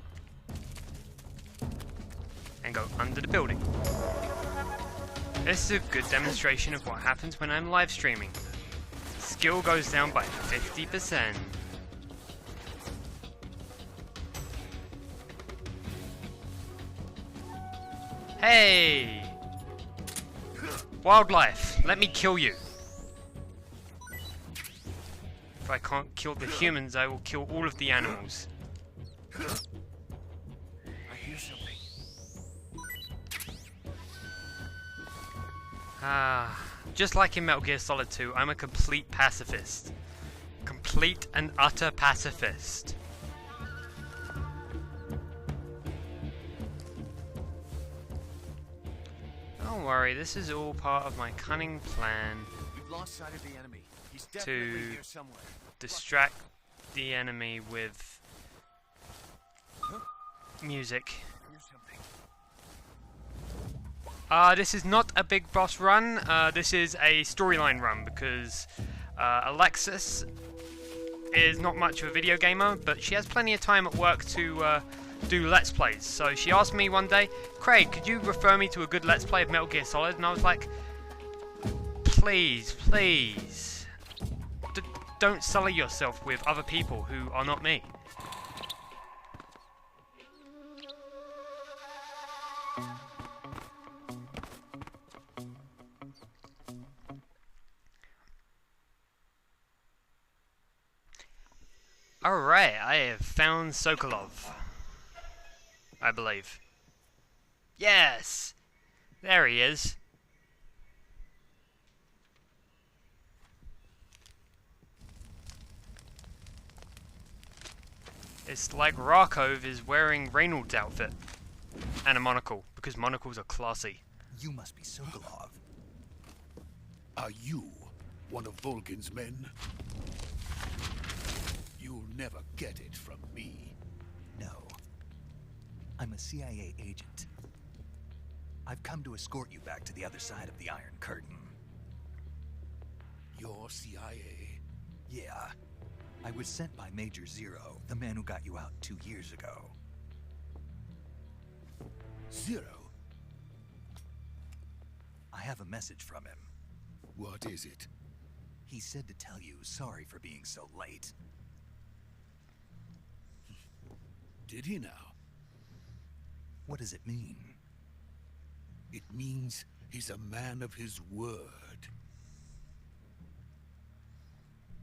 And go under the building. This is a good demonstration of what happens when I'm live streaming. Skill goes down by 50%. Hey! Wildlife, let me kill you. If I can't kill the humans, I will kill all of the animals. I hear something. Just like in Metal Gear Solid 2, I'm a complete pacifist. Complete and utter pacifist. Don't worry, this is all part of my cunning plan We've lost sight of the enemy. He's definitely here somewhere. distract the enemy with music. Here's something. This is not a big boss run, this is a storyline run because Alexis is not much of a video gamer, but she has plenty of time at work to do Let's Plays. So she asked me one day, Craig, could you refer me to a good Let's Play of Metal Gear Solid? And I was like, please, don't sully yourself with other people who are not me. Alright, I have found Sokolov. I believe. Yes! There he is. It's like Rakov is wearing Reynolds' outfit. And a monocle, because monocles are classy. You must be Sokolov. Are you one of Volgin's men? You'll never get it from me. No. I'm a CIA agent. I've come to escort you back to the other side of the Iron Curtain. You're CIA? Yeah. I was sent by Major Zero, the man who got you out 2 years ago. Zero? I have a message from him. What is it? He said to tell you sorry for being so late. Did he now? What does it mean? It means he's a man of his word.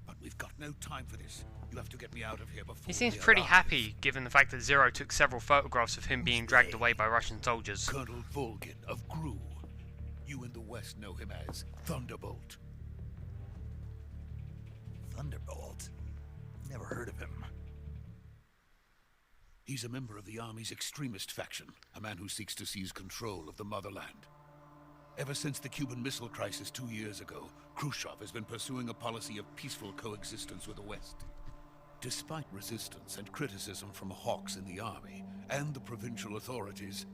But we've got no time for this. You have to get me out of here before He seems they pretty arrive. happy, given the fact that Zero took several photographs of him being dragged away by Russian soldiers. Colonel Volgin of Gru. You in the West know him as Thunderbolt. Thunderbolt? Never heard of him. He's a member of the Army's extremist faction, a man who seeks to seize control of the motherland. Ever since the Cuban Missile Crisis 2 years ago, Khrushchev has been pursuing a policy of peaceful coexistence with the West. Despite resistance and criticism from hawks in the army and the provincial authorities,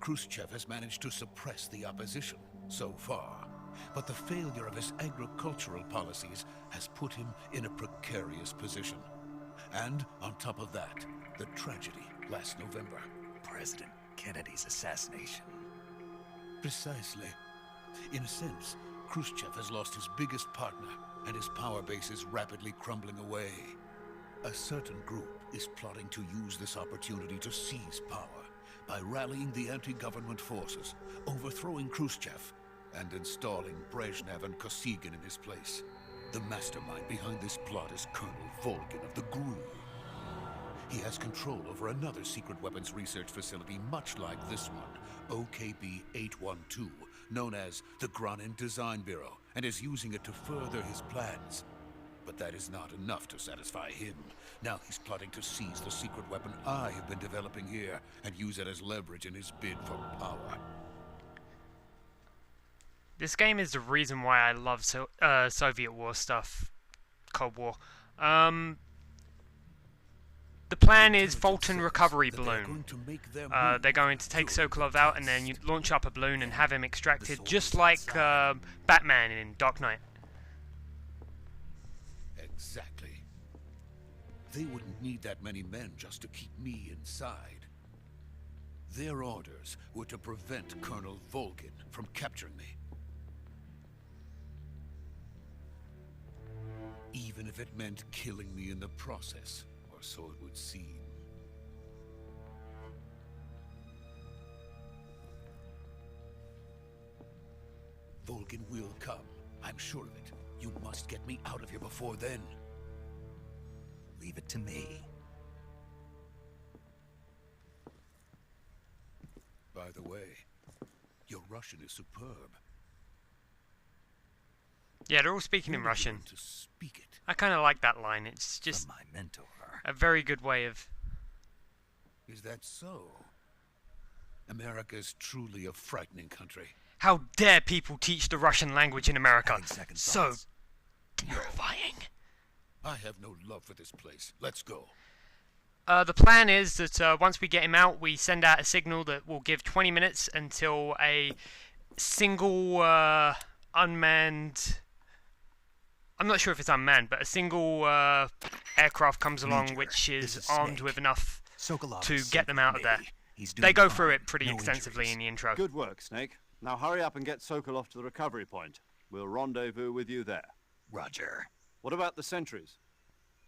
Khrushchev has managed to suppress the opposition so far. But the failure of his agricultural policies has put him in a precarious position. And on top of that, the tragedy last November. President Kennedy's assassination. Precisely. In a sense, Khrushchev has lost his biggest partner, and his power base is rapidly crumbling away. A certain group is plotting to use this opportunity to seize power by rallying the anti-government forces, overthrowing Khrushchev, and installing Brezhnev and Kosygin in his place. The mastermind behind this plot is Colonel Volgin of the GRU. He has control over another secret weapons research facility much like this one, OKB-812, known as the Granin Design Bureau, and is using it to further his plans. But that is not enough to satisfy him. Now he's plotting to seize the secret weapon I have been developing here and use it as leverage in his bid for power. This game is the reason why I love Soviet War stuff, Cold War. The plan is Fulton recovery balloon. They're going to take Sokolov out and then you launch up a balloon and have him extracted, just like Batman in Dark Knight. Exactly. They wouldn't need that many men just to keep me inside. Their orders were to prevent Colonel Volgin from capturing me. Even if it meant killing me in the process, or so it would seem. Volgin will come, I'm sure of it. You must get me out of here before then. Leave it to me. By the way, your Russian is superb. Yeah, they're all speaking in Russian. To speak it. I kind of like that line. It's just From my mentor. a very good way of... Is that so? America is truly a frightening country. How dare people teach the Russian language in America? So thoughts. terrifying. I have no love for this place. Let's go. The plan is that once we get him out, we send out a signal that will give 20 minutes until a single unmanned... I'm not sure if it's unmanned, but a single aircraft comes along which is armed with enough Sokolov to is get them out of there. He's They doing go fine. through it pretty No extensively injuries. in the intro. Good work, Snake. Now hurry up and get Sokolov to the recovery point. We'll rendezvous with you there. Roger. What about the sentries?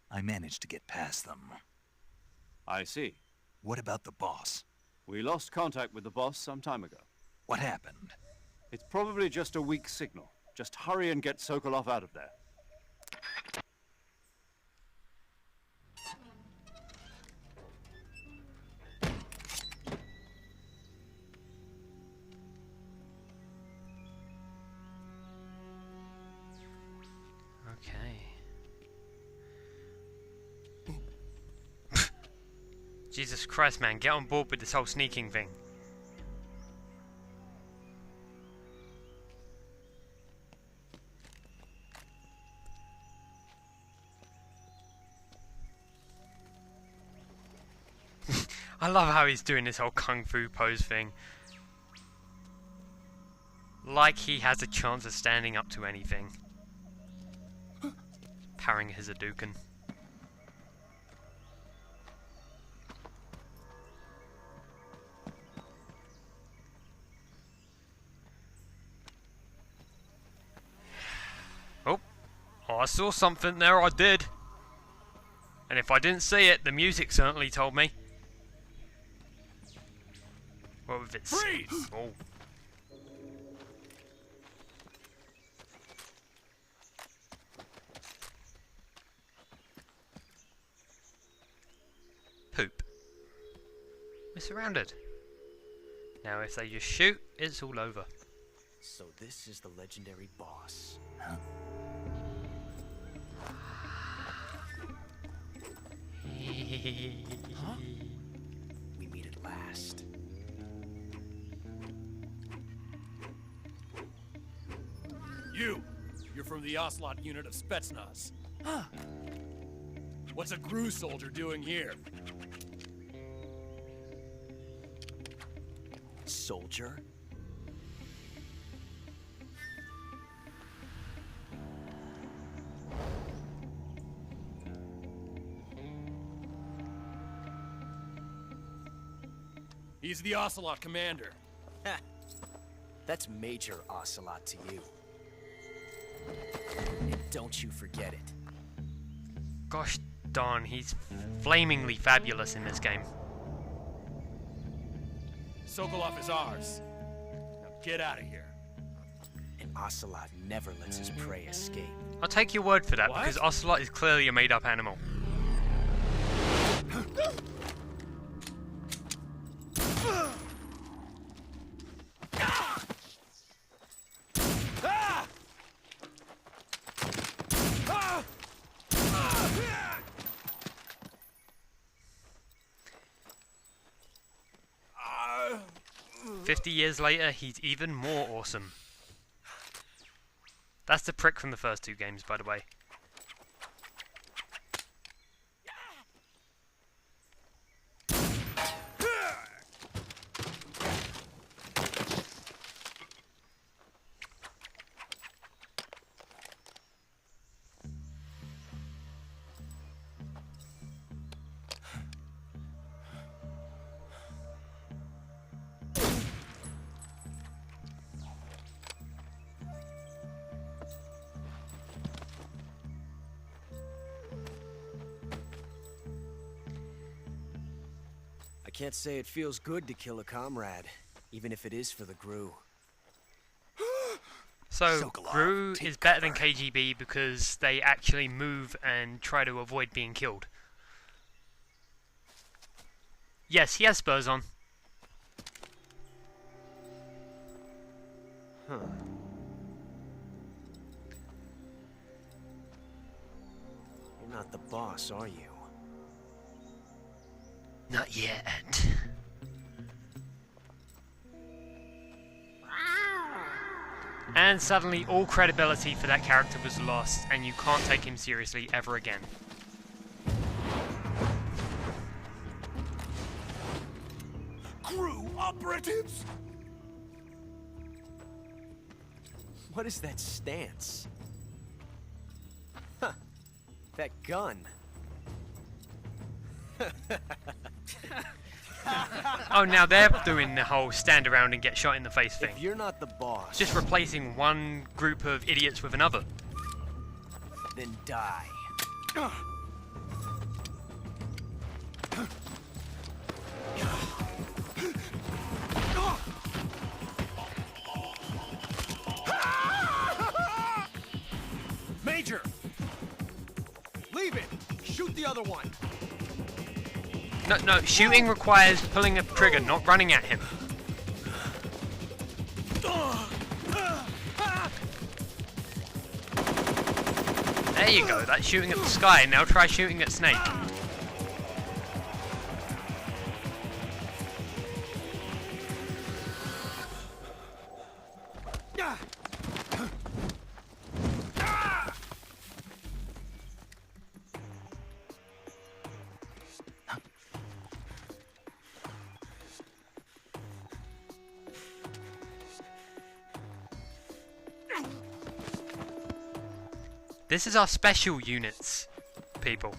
I managed to get past them. I see. What about the boss? We lost contact with the boss some time ago. What happened? It's probably just a weak signal. Just hurry and get Sokolov out of there. Okay. Jesus Christ, man, get on board with this whole sneaking thing. I love how he's doing this whole kung fu pose thing. Like he has a chance of standing up to anything. Parrying his Hadouken. Oh, I saw something there, I did. And if I didn't see it, the music certainly told me. What if it's... Freeze! Oh. Poop. We're surrounded. Now if they just shoot, it's all over. So this is the legendary boss. Huh? Huh? We meet at last. You're from the Ocelot unit of Spetsnaz. What's a GRU soldier doing here? Soldier? He's the Ocelot commander. Ha! That's Major Ocelot to you. And don't you forget it. Gosh darn, he's flamingly fabulous in this game. Sokolov is ours. Now get out of here. And Ocelot never lets his prey escape. I'll take your word for that, What? because Ocelot is clearly a made-up animal. Ah! 50 years later, he's even more awesome. That's the prick from the first two games, by the way. I can't say it feels good to kill a comrade, even if it is for the GRU. So, Sokolov, GRU take is better than cover. KGB because they actually move and try to avoid being killed. Yes, he has spurs on. Huh. You're not the boss, are you? Not yet. And suddenly all credibility for that character was lost, and you can't take him seriously ever again. GRU operatives? What is that stance? Huh. That gun. Oh, now they're doing the whole stand around and get shot in the face thing. If you're not the boss, Just replacing one group of idiots with another. then die. Major! Leave it! Shoot the other one! No, shooting requires pulling a trigger, not running at him. There you go, that's shooting at the sky. Now try shooting at Snake. This is our special units, people.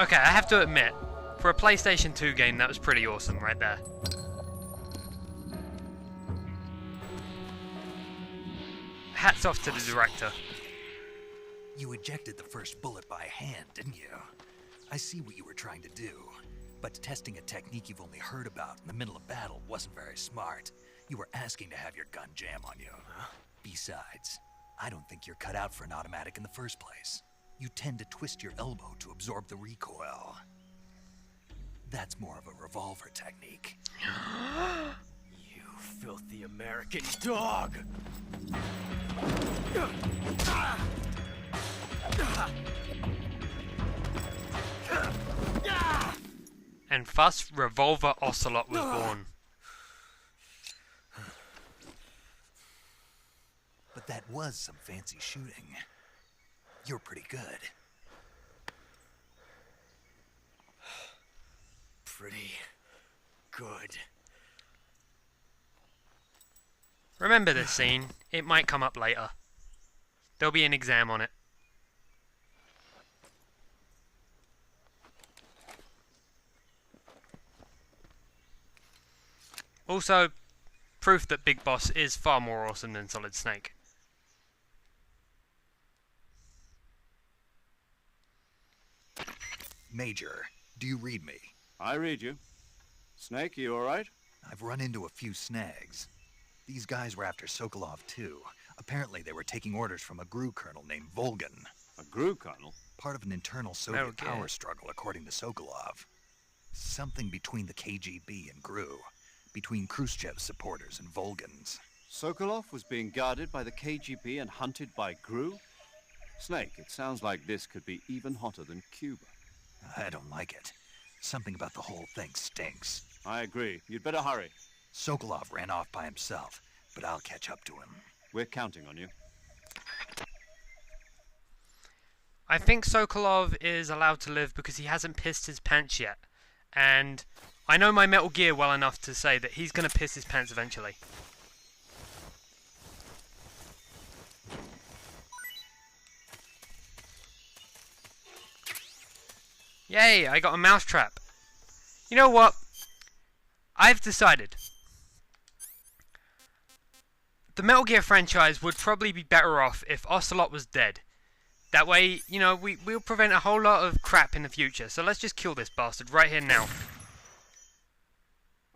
Okay, I have to admit, for a PlayStation 2 game, that was pretty awesome right there. Hats off to the director. You ejected the first bullet by hand, didn't you? I see what you were trying to do, but testing a technique you've only heard about in the middle of battle wasn't very smart. You were asking to have your gun jam on you. Besides, I don't think you're cut out for an automatic in the first place. You tend to twist your elbow to absorb the recoil. That's more of a revolver technique. You filthy American dog! And thus, Revolver Ocelot was born. But that was some fancy shooting. You're pretty good. Pretty good. Remember this scene. It might come up later. There'll be an exam on it. Also, proof that Big Boss is far more awesome than Solid Snake. Major, do you read me? I read you. Snake, you alright? I've run into a few snags. These guys were after Sokolov too. Apparently they were taking orders from a GRU colonel named Volgan. A GRU colonel? Part of an internal Soviet power struggle, according to Sokolov. Something between the KGB and GRU. Between Khrushchev's supporters and Volgan's. Sokolov was being guarded by the KGB and hunted by GRU? Snake, it sounds like this could be even hotter than Cuba. I don't like it. Something about the whole thing stinks. I agree. You'd better hurry. Sokolov ran off by himself, but I'll catch up to him. We're counting on you. I think Sokolov is allowed to live because he hasn't pissed his pants yet. And I know my Metal Gear well enough to say that he's going to piss his pants eventually. Yay, I got a mousetrap. You know what? I've decided. The Metal Gear franchise would probably be better off if Ocelot was dead. That way, you know, we'll prevent a whole lot of crap in the future. So let's just kill this bastard right here now.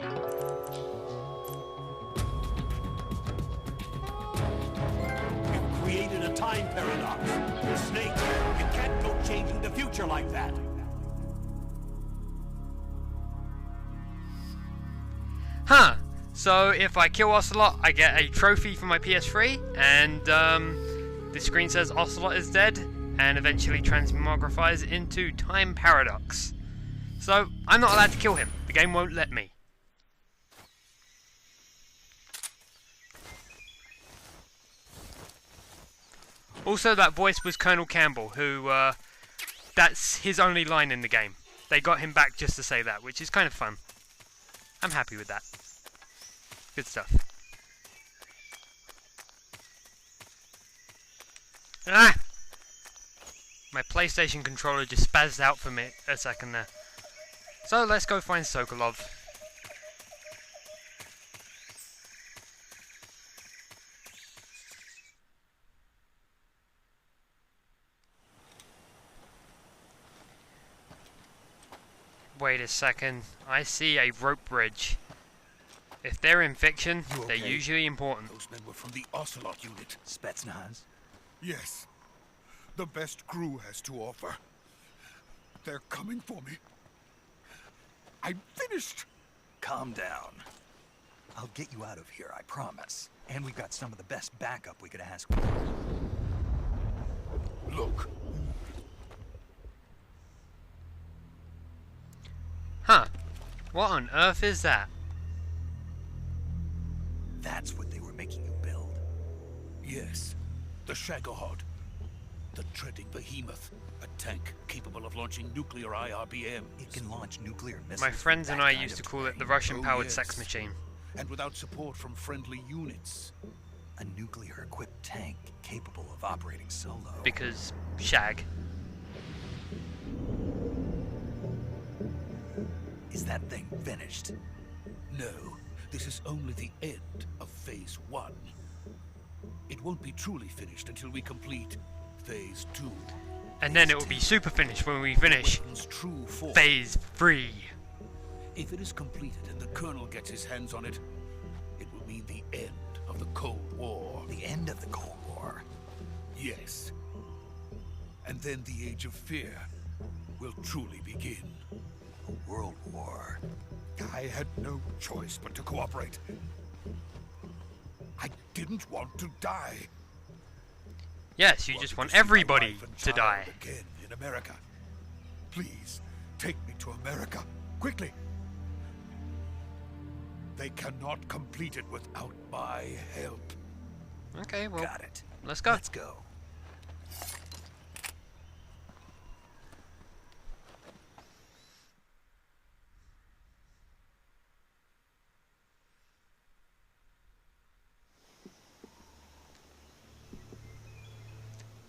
You've created a time paradox. Snake, you can't go changing the future like that. Huh. So if I kill Ocelot, I get a trophy for my PS3, and the screen says Ocelot is dead, and eventually transmogrifies into Time Paradox. So I'm not allowed to kill him. The game won't let me. Also, that voice was Colonel Campbell, who, that's his only line in the game. They got him back just to say that, which is kind of fun. I'm happy with that. Good stuff. Ah! My PlayStation controller just spazzed out for me a second there. So let's go find Sokolov. Wait a second. I see a rope bridge. If they're in fiction, they're usually important. Those men were from the Ocelot unit. Spetsnaz? Yes. The best GRU has to offer. They're coming for me. I'm finished. Calm down. I'll get you out of here, I promise. And we've got some of the best backup we could ask for. Look. Huh. What on earth is that? That's what they were making you build. Yes. The Shagohod. The treading behemoth. A tank capable of launching nuclear IRBM. It can launch nuclear missiles. My friends and I used to call it the Russian-powered sex machine. And without support from friendly units. A nuclear-equipped tank capable of operating solo. Because shag. Is that thing finished? No. This is only the end of Phase 1. It won't be truly finished until we complete Phase 2. And then it will be super finished when we finish Phase 3. If it is completed and the Colonel gets his hands on it, it will mean the end of the Cold War. The end of the Cold War? Yes. And then the Age of Fear will truly begin. A world war. I had no choice but to cooperate. I didn't want to die. Yes, you just want everybody to die. Again in America. Please, take me to America. Quickly! They cannot complete it without my help. Okay, well, Got it. let's go. Let's go.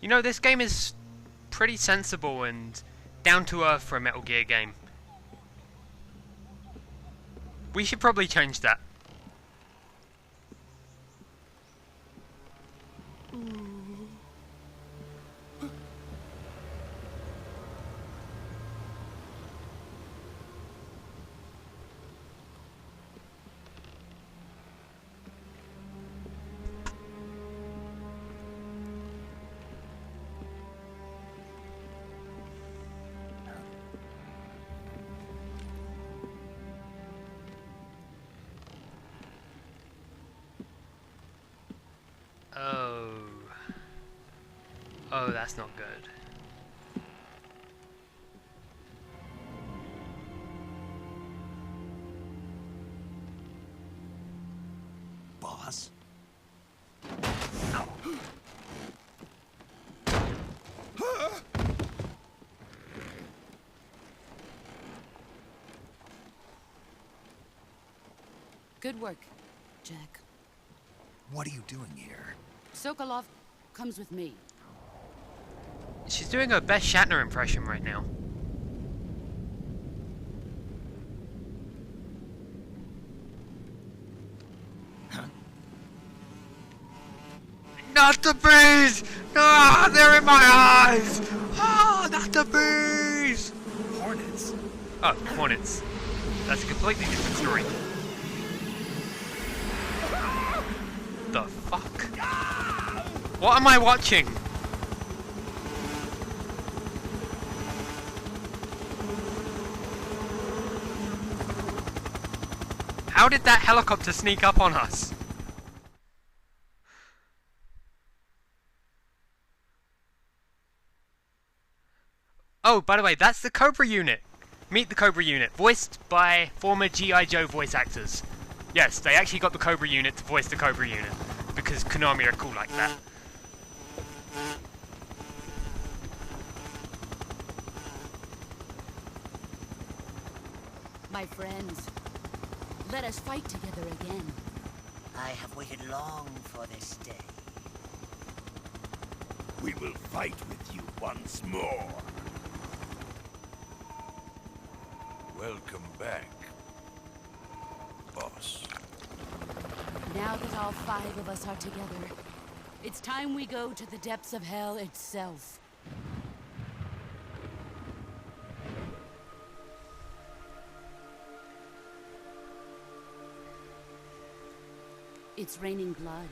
You know, this game is pretty sensible and down to earth for a Metal Gear game. We should probably change that. Oh, that's not good. Boss? Good work, Jack. What are you doing here? Sokolov comes with me. She's doing her best Shatner impression right now. Not the bees! Ah, they're in my eyes! Ah, not the bees! Hornets? Oh, hornets. That's a completely different story. The fuck? What am I watching? How did that helicopter sneak up on us? Oh, by the way, that's the Cobra unit. Meet the Cobra unit, voiced by former G.I. Joe voice actors. Yes, they actually got the Cobra unit to voice the Cobra unit, because Konami are cool like that. My friends, let us fight together again. I have waited long for this day. We will fight with you once more. Welcome back, boss. Now that all 5 of us are together, it's time we go to the depths of hell itself. It's raining blood.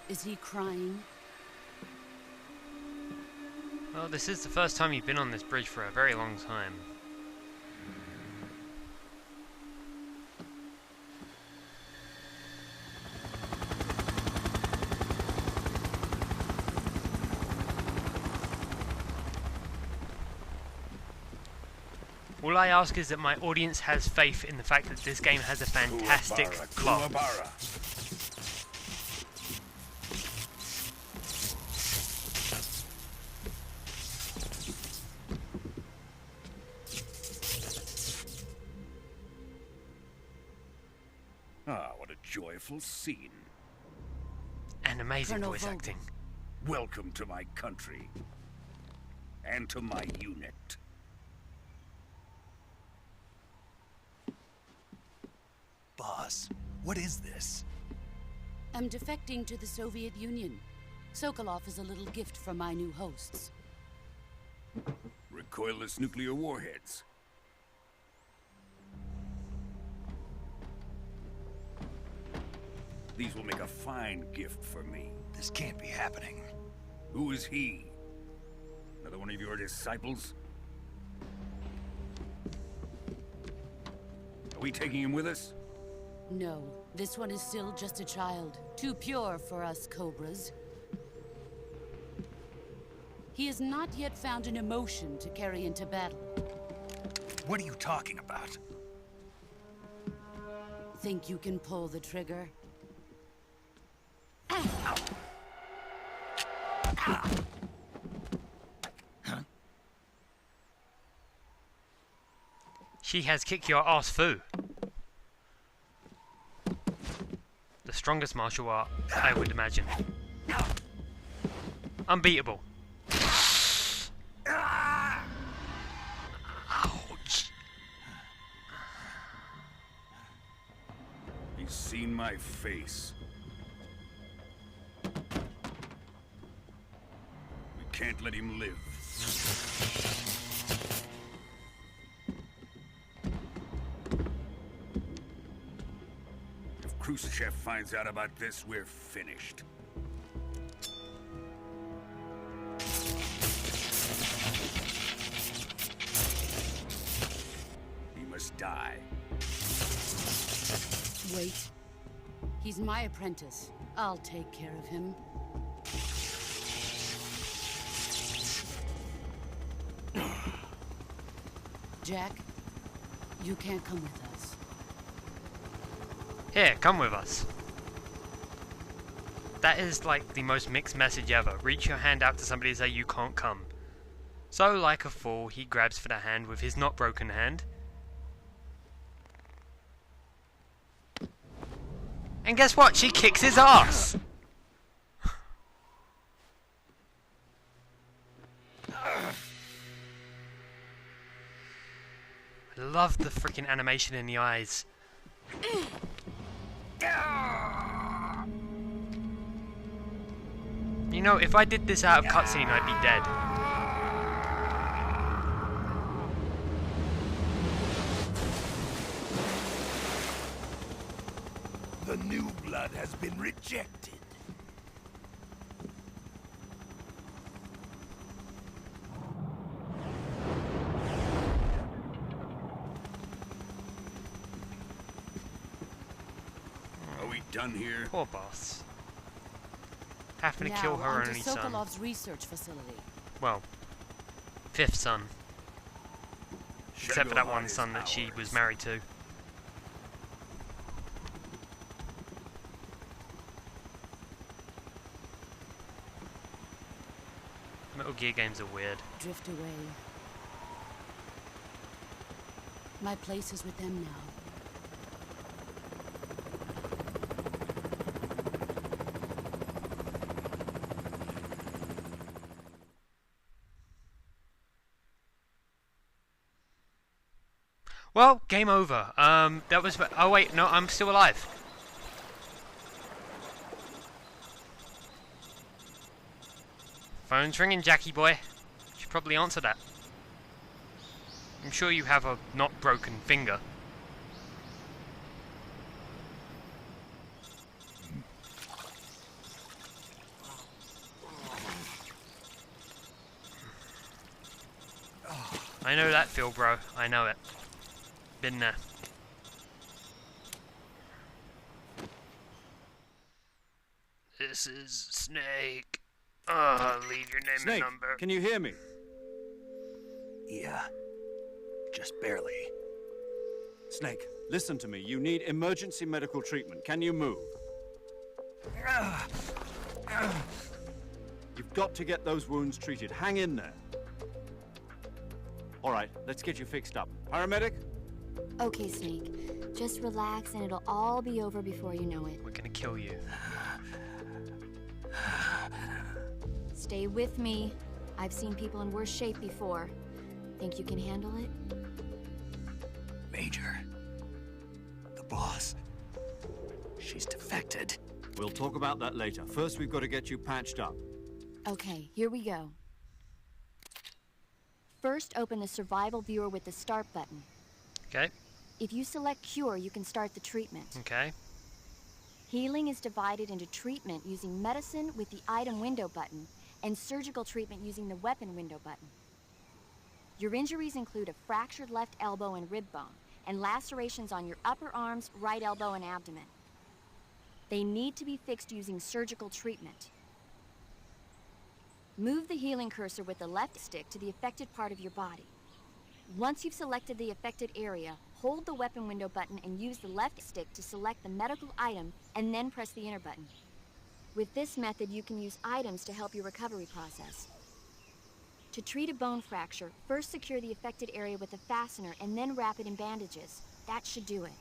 Is he crying? Well, this is the first time you've been on this bridge for a very long time. All I ask is that my audience has faith in the fact that this game has a fantastic plot. Ah, what a joyful scene. And amazing Colonel voice Vogel. acting. Welcome to my country. And to my unit. Boss, what is this? I'm defecting to the Soviet Union. Sokolov is a little gift from my new hosts. Recoilless nuclear warheads. These will make a fine gift for me. This can't be happening. Who is he? Another one of your disciples? Are we taking him with us? No, this one is still just a child. Too pure for us Cobras. He has not yet found an emotion to carry into battle. What are you talking about? Think you can pull the trigger? She has kicked your ass foo. The strongest martial art, I would imagine. Unbeatable. Ouch. He's seen my face. We can't let him live. If Khrushchev finds out about this, we're finished. He must die. Wait. He's my apprentice. I'll take care of him. Jack, you can't come with us. Here, come with us. That is like the most mixed message ever. Reach your hand out to somebody and say you can't come. So, like a fool, he grabs for the hand with his not broken hand. And guess what? She kicks his ass! I love the freaking animation in the eyes. You know, if I did this out of cutscene, I'd be dead. The new blood has been rejected. Are we done here? Poor boss. Having to Now, kill her on to only son. Sokolov's research facility. Well, fifth son. Except for that one Shadow son that is she ours. was married to. Metal Gear games are weird. Drift away. My place is with them now. Well, game over. That was. Oh wait, no, I'm still alive. Phone's ringing, Jackie boy. Should probably answer that. I'm sure you have a not broken finger. I know that feel, bro. I know it. Been there. This is Snake. Leave your name Snake, and number. can you hear me? Yeah. Just barely. Snake, listen to me. You need emergency medical treatment. Can you move? You've got to get those wounds treated. Hang in there. All right, let's get you fixed up. Paramedic? Okay, Snake. Just relax and it'll all be over before you know it. We're gonna kill you. Stay with me. I've seen people in worse shape before. Think you can handle it? Major. The boss. She's defected. We'll talk about that later. First, we've got to get you patched up. Okay, here we go. First, open the survival viewer with the start button. Okay. If you select cure, you can start the treatment. Okay. Healing is divided into treatment using medicine with the item window button and surgical treatment using the weapon window button. Your injuries include a fractured left elbow and rib bone and lacerations on your upper arms, right elbow, and abdomen. They need to be fixed using surgical treatment. Move the healing cursor with the left stick to the affected part of your body. Once you've selected the affected area, hold the weapon window button and use the left stick to select the medical item and then press the enter button. With this method, you can use items to help your recovery process. To treat a bone fracture, first secure the affected area with a fastener and then wrap it in bandages. That should do it.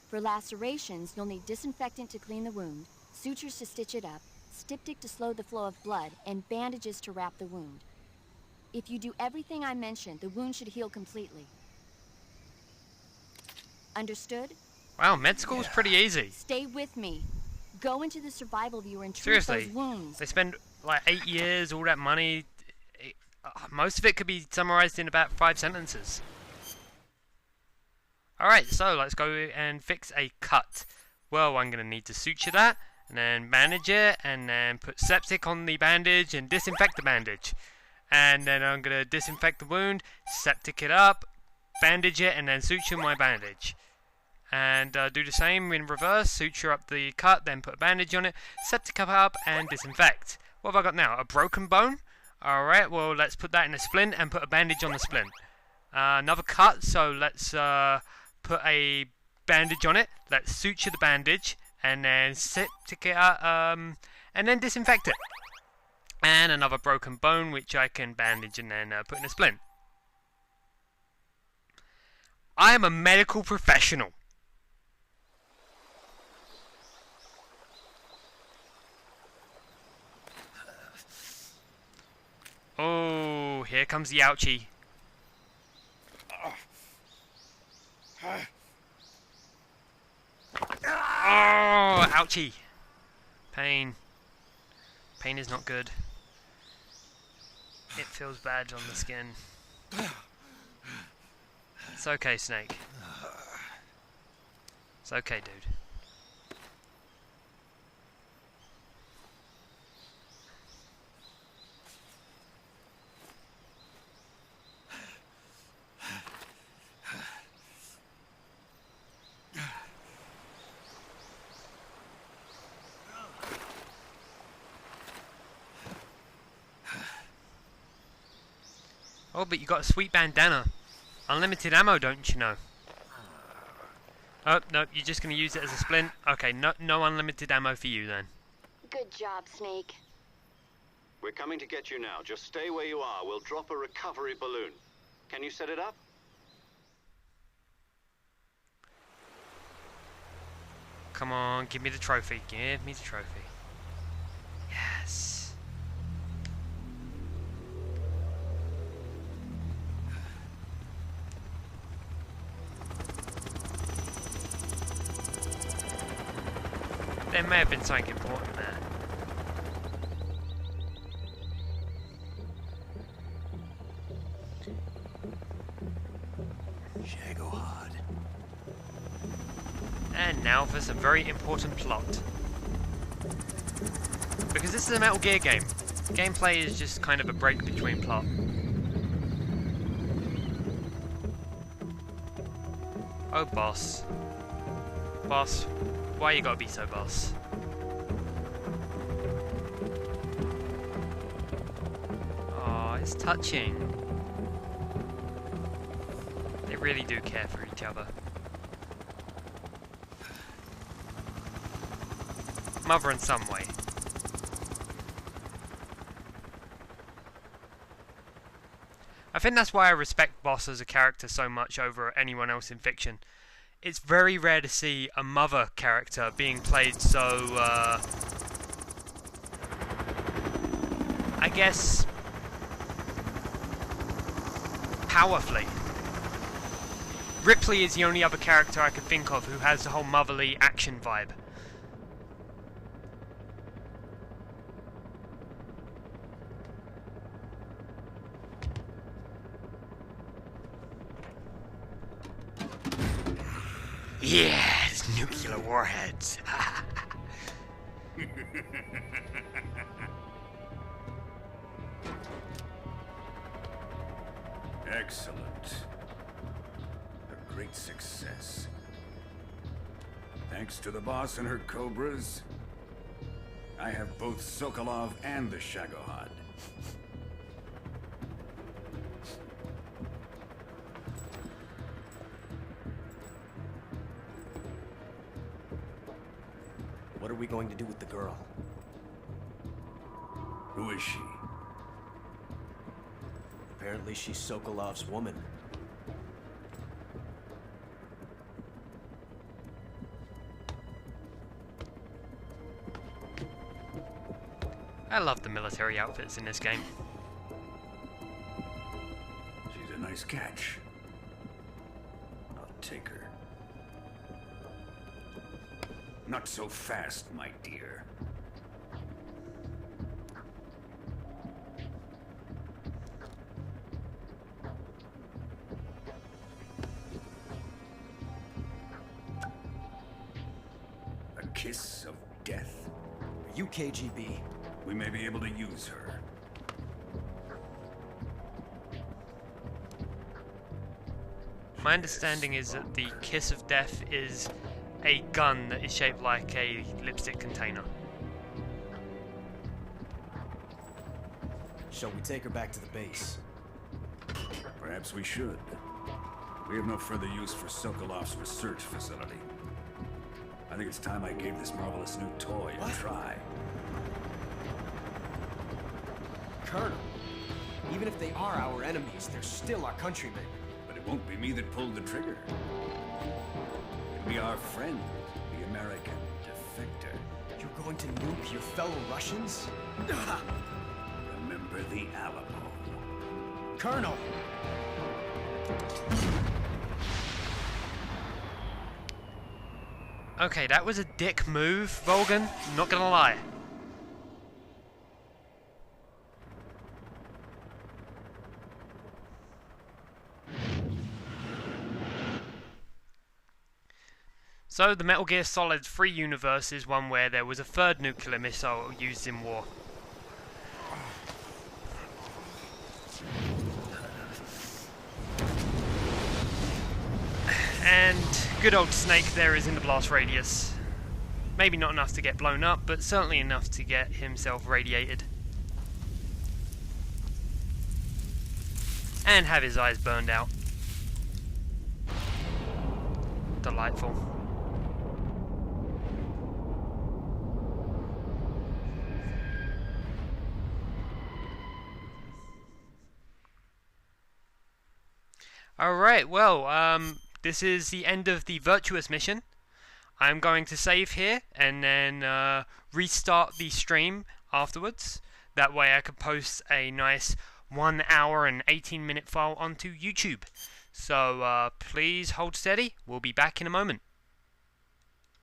For lacerations, you'll need disinfectant to clean the wound, sutures to stitch it up, styptic to slow the flow of blood, and bandages to wrap the wound. If you do everything I mentioned, the wound should heal completely. Understood? Wow, med school's pretty easy. Stay with me. Go into the survival viewer and treat Seriously, those wounds. they spend like 8 years, all that money. Most of it could be summarized in about 5 sentences. Alright, so let's go and fix a cut. Well, I'm going to need to suture that, and then bandage it, and then put septic on the bandage and disinfect the bandage. And then I'm going to disinfect the wound, septic it up, bandage it, and then suture my bandage. And do the same in reverse, suture up the cut, then put a bandage on it, septic up, and disinfect. What have I got now? A broken bone? Alright, well, let's put that in a splint and put a bandage on the splint. Another cut, so let's put a bandage on it. Let's suture the bandage, and then septic it up, and then disinfect it. And another broken bone, which I can bandage and then put in a splint. I am a medical professional. Oh, here comes the ouchie. Oh, ouchie. Pain. Pain is not good. It feels bad on the skin. It's okay, Snake. It's okay, dude. Oh, but you got a sweet bandana. Unlimited ammo, don't you know? Oh, no, you're just going to use it as a splint? Okay, no unlimited ammo for you then. Good job, Snake. We're coming to get you now. Just stay where you are. We'll drop a recovery balloon. Can you set it up? Come on, give me the trophy. Give me the trophy. Yes. There may have been something important there. Shagohod. And now for some very important plot. Because this is a Metal Gear game. Gameplay is just kind of a break between plot. Oh, boss. Boss, why you gotta be so boss? Oh, it's touching. They really do care for each other. Mother in some way. I think that's why I respect Boss as a character so much over anyone else in fiction. It's very rare to see a mother character being played so, I guess, powerfully. Ripley is the only other character I can think of who has the whole motherly action vibe. Yes, nuclear warheads. Excellent. A great success. Thanks to the boss and her cobras, I have both Sokolov and the Shagohod. What are we going to do with the girl? Who is she? Apparently she's Sokolov's woman. I love the military outfits in this game. She's a nice catch. I'll take her. Not so fast, my dear. A kiss of death. Are you KGB? We may be able to use her. My understanding is that the Kiss of Death is a gun that is shaped like a lipstick container. Shall we take her back to the base? Perhaps we should. We have no further use for Sokolov's research facility. I think it's time I gave this marvelous new toy a try. Colonel, even if they are our enemies, they're still our countrymen. But it won't be me that pulled the trigger. It'll be our friend, the American defector. You're going to nuke your fellow Russians? Remember the Alamo. Colonel! Okay, that was a dick move, Volgan. Not gonna lie. So, the Metal Gear Solid 3 universe is one where there was a third nuclear missile used in war. And good old Snake there is in the blast radius. Maybe not enough to get blown up, but certainly enough to get himself radiated. And have his eyes burned out. Delightful. Alright, well, this is the end of the Virtuous mission. I'm going to save here and then restart the stream afterwards. That way I can post a nice 1 hour and 18-minute file onto YouTube. So please hold steady. We'll be back in a moment.